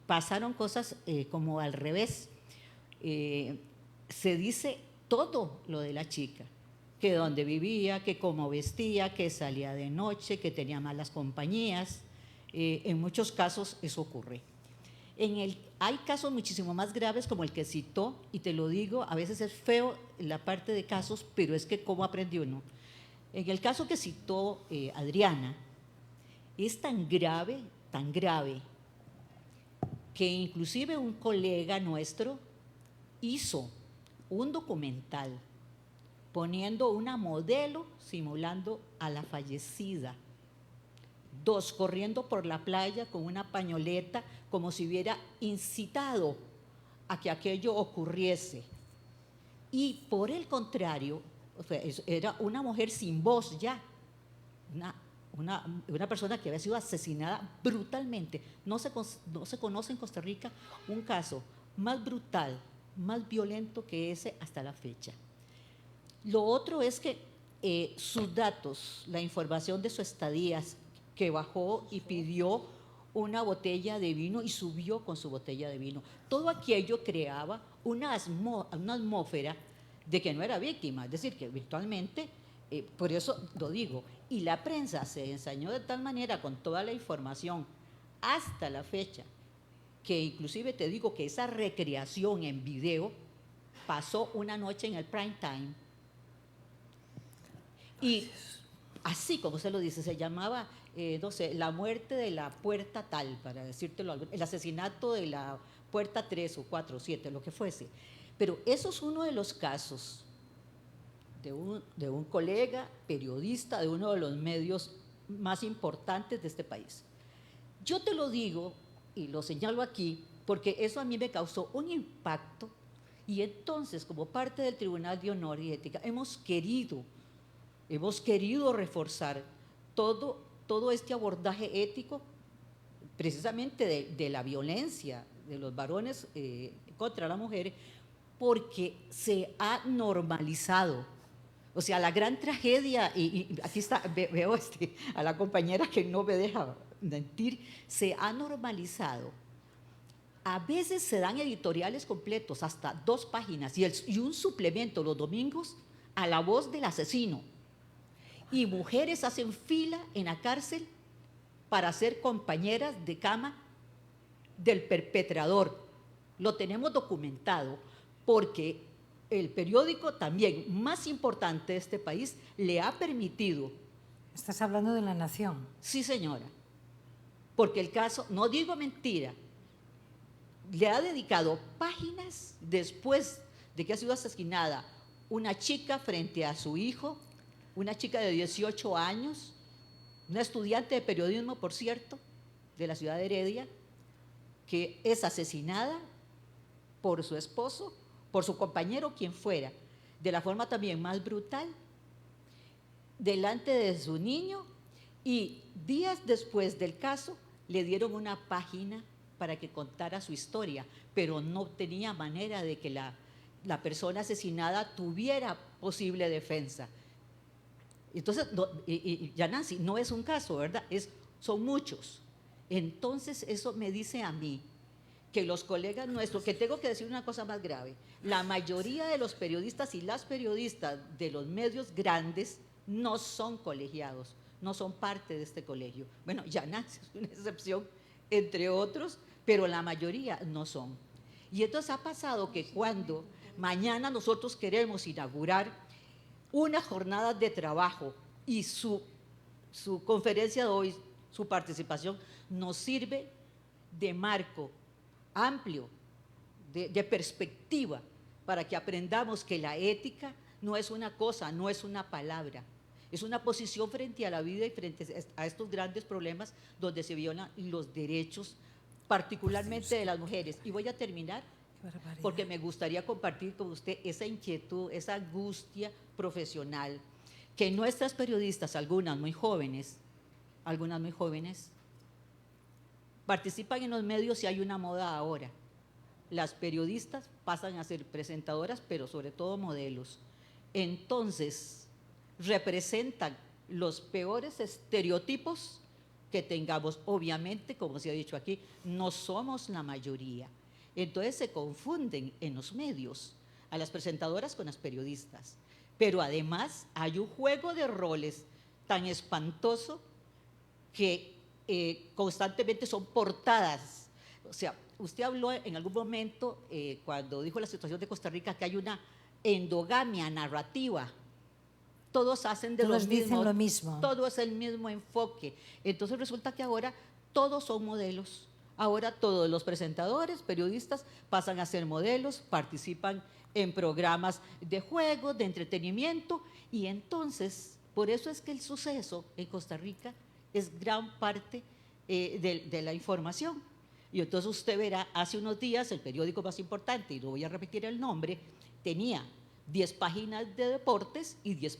pasaron cosas como al revés. Se dice todo lo de la chica, que dónde vivía, que cómo vestía, que salía de noche, que tenía malas compañías. En muchos casos eso ocurre. Hay casos muchísimo más graves como el que citó, y te lo digo, a veces es feo la parte de casos, pero es que cómo aprende uno. En el caso que citó Adriana, es tan grave, que inclusive un colega nuestro hizo un documental poniendo una modelo simulando a la fallecida, 2 corriendo por la playa con una pañoleta como si hubiera incitado a que aquello ocurriese. Y por el contrario, o sea, era una mujer sin voz ya, una persona que había sido asesinada brutalmente. No se conoce en Costa Rica un caso más brutal, más violento que ese hasta la fecha. Lo otro es que sus datos, la información de su estadía, que bajó y pidió una botella de vino y subió con su botella de vino. Todo aquello creaba una atmósfera de que no era víctima, es decir, que virtualmente, por eso lo digo, y la prensa se ensañó de tal manera con toda la información hasta la fecha, que inclusive te digo que esa recreación en video pasó una noche en el prime time. Y así como se lo dice, se llamaba, no sé, la muerte de la puerta tal, para decírtelo, el asesinato de la puerta 3 o 4 o 7, lo que fuese. Pero eso es uno de los casos de un colega periodista de uno de los medios más importantes de este país. Yo te lo digo y lo señalo aquí porque eso a mí me causó un impacto, y entonces, como parte del Tribunal de Honor y Ética, hemos querido reforzar todo este abordaje ético precisamente de la violencia de los varones contra las mujeres, porque se ha normalizado. O sea, la gran tragedia, y aquí está, veo a la compañera que no me deja mentir, se ha normalizado. A veces se dan editoriales completos, hasta 2 páginas, y un suplemento los domingos a la voz del asesino. Y mujeres hacen fila en la cárcel para ser compañeras de cama del perpetrador. Lo tenemos documentado porque el periódico también más importante de este país le ha permitido. Estás hablando de La Nación. Sí, señora, porque el caso, no digo mentira, le ha dedicado páginas después de que ha sido asesinada una chica frente a su hijo, una chica de 18 años, una estudiante de periodismo, por cierto, de la ciudad de Heredia, que es asesinada por su esposo, por su compañero, quien fuera, de la forma también más brutal, delante de su niño, y días después del caso le dieron una página para que contara su historia, pero no tenía manera de que la persona asesinada tuviera posible defensa. Entonces, ya Nancy, no es un caso, ¿verdad? Son muchos. Entonces, eso me dice a mí que los colegas nuestros, que tengo que decir una cosa más grave, la mayoría de los periodistas y las periodistas de los medios grandes no son colegiados, no son parte de este colegio. Bueno, ya Nancy es una excepción, entre otros, pero la mayoría no son. Y entonces ha pasado que cuando mañana nosotros queremos inaugurar una jornada de trabajo y su conferencia de hoy, su participación, nos sirve de marco amplio, de perspectiva, para que aprendamos que la ética no es una cosa, no es una palabra, es una posición frente a la vida y frente a estos grandes problemas donde se violan los derechos, particularmente de las mujeres. Y voy a terminar porque me gustaría compartir con usted esa inquietud, esa angustia profesional, que nuestras periodistas, algunas muy jóvenes, participan en los medios y hay una moda ahora. Las periodistas pasan a ser presentadoras, pero sobre todo modelos. Entonces, representan los peores estereotipos que tengamos. Obviamente, como se ha dicho aquí, no somos la mayoría. Entonces se confunden en los medios a las presentadoras con las periodistas. Pero además hay un juego de roles tan espantoso que constantemente son portadas. O sea, usted habló en algún momento, cuando dijo la situación de Costa Rica, que hay una endogamia narrativa. Todos hacen de todos lo mismo. Dicen lo mismo. Todo es el mismo enfoque. Entonces resulta que ahora todos son modelos. Ahora todos los presentadores, periodistas, pasan a ser modelos, participan en programas de juego, de entretenimiento, y entonces, por eso es que el suceso en Costa Rica es gran parte de la información. Y entonces usted verá, hace unos días el periódico más importante, y no voy a repetir el nombre, tenía 10 páginas de deportes y 10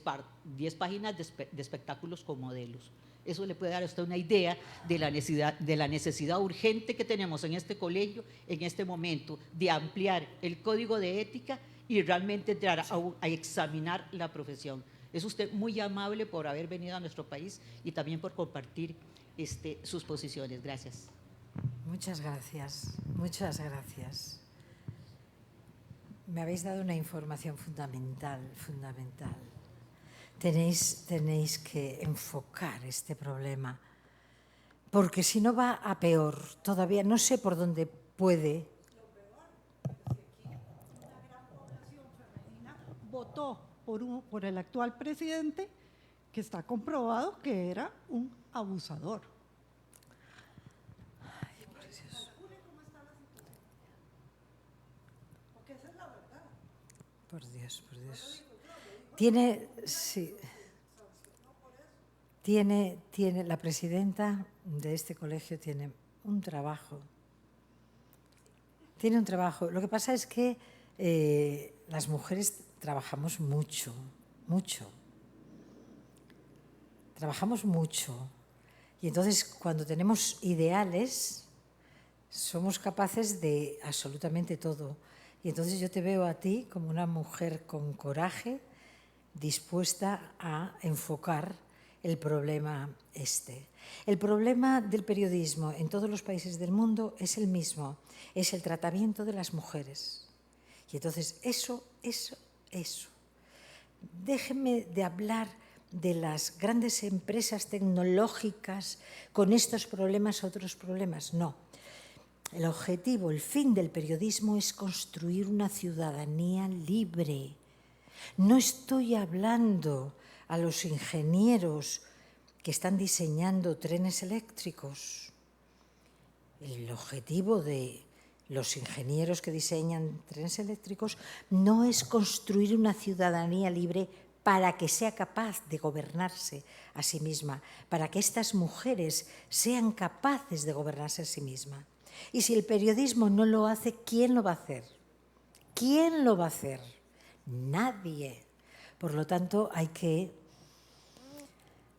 páginas de espectáculos con modelos. Eso le puede dar a usted una idea de la necesidad urgente que tenemos en este colegio, en este momento, de ampliar el código de ética y realmente entrar a examinar la profesión. Es usted muy amable por haber venido a nuestro país y también por compartir sus posiciones. Gracias. Muchas gracias, muchas gracias. Me habéis dado una información fundamental. Tenéis que enfocar este problema, porque si no va a peor. Todavía no sé por dónde puede. Lo peor es que aquí una gran población femenina votó por el actual presidente, que está comprobado que era un abusador. Ay, por Dios. ¿Cómo está la situación? Porque esa es la verdad. Por Dios, por Dios. Tiene, sí. Tiene la presidenta de este colegio tiene un trabajo. Tiene un trabajo. Lo que pasa es que las mujeres trabajamos mucho, mucho. Trabajamos mucho. Y entonces, cuando tenemos ideales, somos capaces de absolutamente todo. Y entonces yo te veo a ti como una mujer con coraje, dispuesta a enfocar el problema este. El problema del periodismo en todos los países del mundo es el mismo, es el tratamiento de las mujeres. Y entonces eso. Déjenme de hablar de las grandes empresas tecnológicas con estos problemas, otros problemas. No. El objetivo, el fin del periodismo es construir una ciudadanía libre. No estoy hablando a los ingenieros que están diseñando trenes eléctricos. El objetivo de los ingenieros que diseñan trenes eléctricos no es construir una ciudadanía libre para que sea capaz de gobernarse a sí misma, para que estas mujeres sean capaces de gobernarse a sí misma. Y si el periodismo no lo hace, ¿quién lo va a hacer? ¿Quién lo va a hacer? Nadie. Por lo tanto, hay que...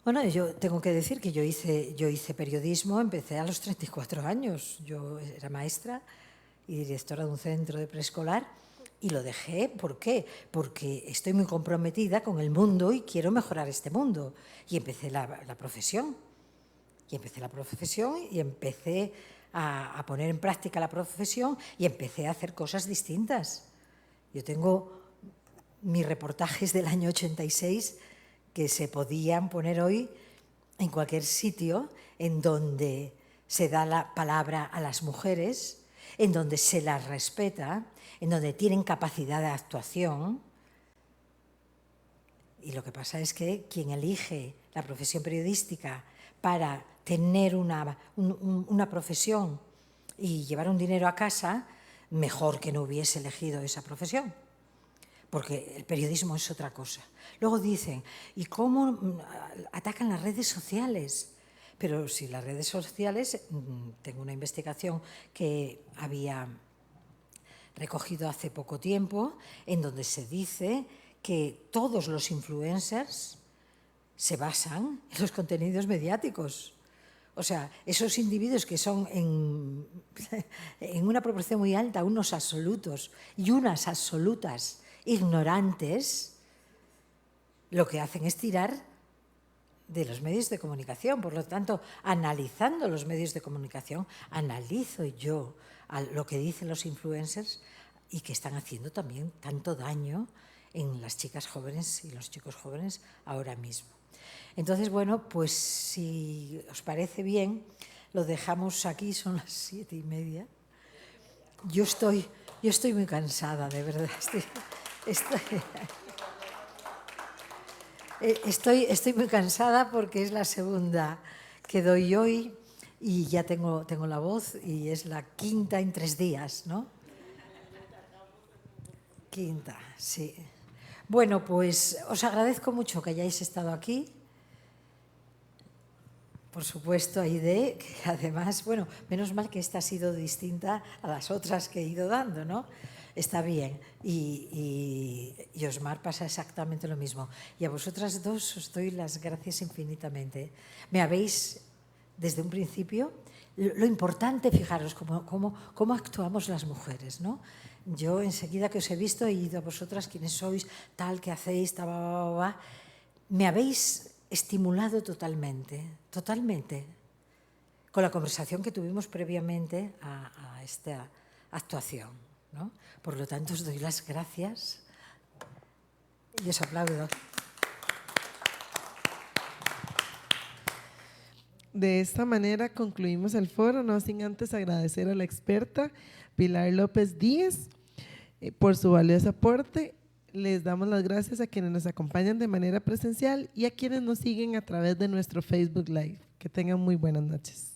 Bueno, yo tengo que decir que yo hice periodismo, empecé a los 34 años. Yo era maestra y directora de un centro de preescolar y lo dejé. ¿Por qué? Porque estoy muy comprometida con el mundo y quiero mejorar este mundo. Y empecé la profesión. Y empecé a poner en práctica la profesión y empecé a hacer cosas distintas. Yo tengo mis reportajes del año 86 que se podían poner hoy en cualquier sitio en donde se da la palabra a las mujeres, en donde se las respeta, en donde tienen capacidad de actuación. Y lo que pasa es que quien elige la profesión periodística para tener una profesión y llevar un dinero a casa, mejor que no hubiese elegido esa profesión, porque el periodismo es otra cosa. Luego dicen, ¿y cómo atacan las redes sociales? Pero si las redes sociales, tengo una investigación que había recogido hace poco tiempo, en donde se dice que todos los influencers se basan en los contenidos mediáticos. O sea, esos individuos que son en una proporción muy alta, unos absolutos y unas absolutas ignorantes, lo que hacen es tirar de los medios de comunicación. Por lo tanto, analizando los medios de comunicación, analizo yo lo que dicen los influencers y que están haciendo también tanto daño en las chicas jóvenes y los chicos jóvenes ahora mismo. Entonces, bueno, pues si os parece bien, lo dejamos aquí, son las 7:30. Yo estoy muy cansada, de verdad. Estoy muy cansada porque es la segunda que doy hoy y ya tengo la voz y es la quinta en 3 días, ¿no? Quinta, sí. Bueno, pues os agradezco mucho que hayáis estado aquí. Por supuesto, Aide, que además, bueno, menos mal que esta ha sido distinta a las otras que he ido dando, ¿no? Está bien. Y Josmar pasa exactamente lo mismo. Y a vosotras dos os doy las gracias infinitamente. Me habéis, desde un principio, lo importante, fijaros, cómo actuamos las mujeres, ¿no? Yo enseguida que os he visto he ido a vosotras, quiénes sois, tal, qué hacéis, tal, me habéis estimulado totalmente, con la conversación que tuvimos previamente a esta actuación, ¿no? Por lo tanto, os doy las gracias y os aplaudo. De esta manera concluimos el foro, no sin antes agradecer a la experta Pilar López Díez por su valioso aporte. Les damos las gracias a quienes nos acompañan de manera presencial y a quienes nos siguen a través de nuestro Facebook Live. Que tengan muy buenas noches.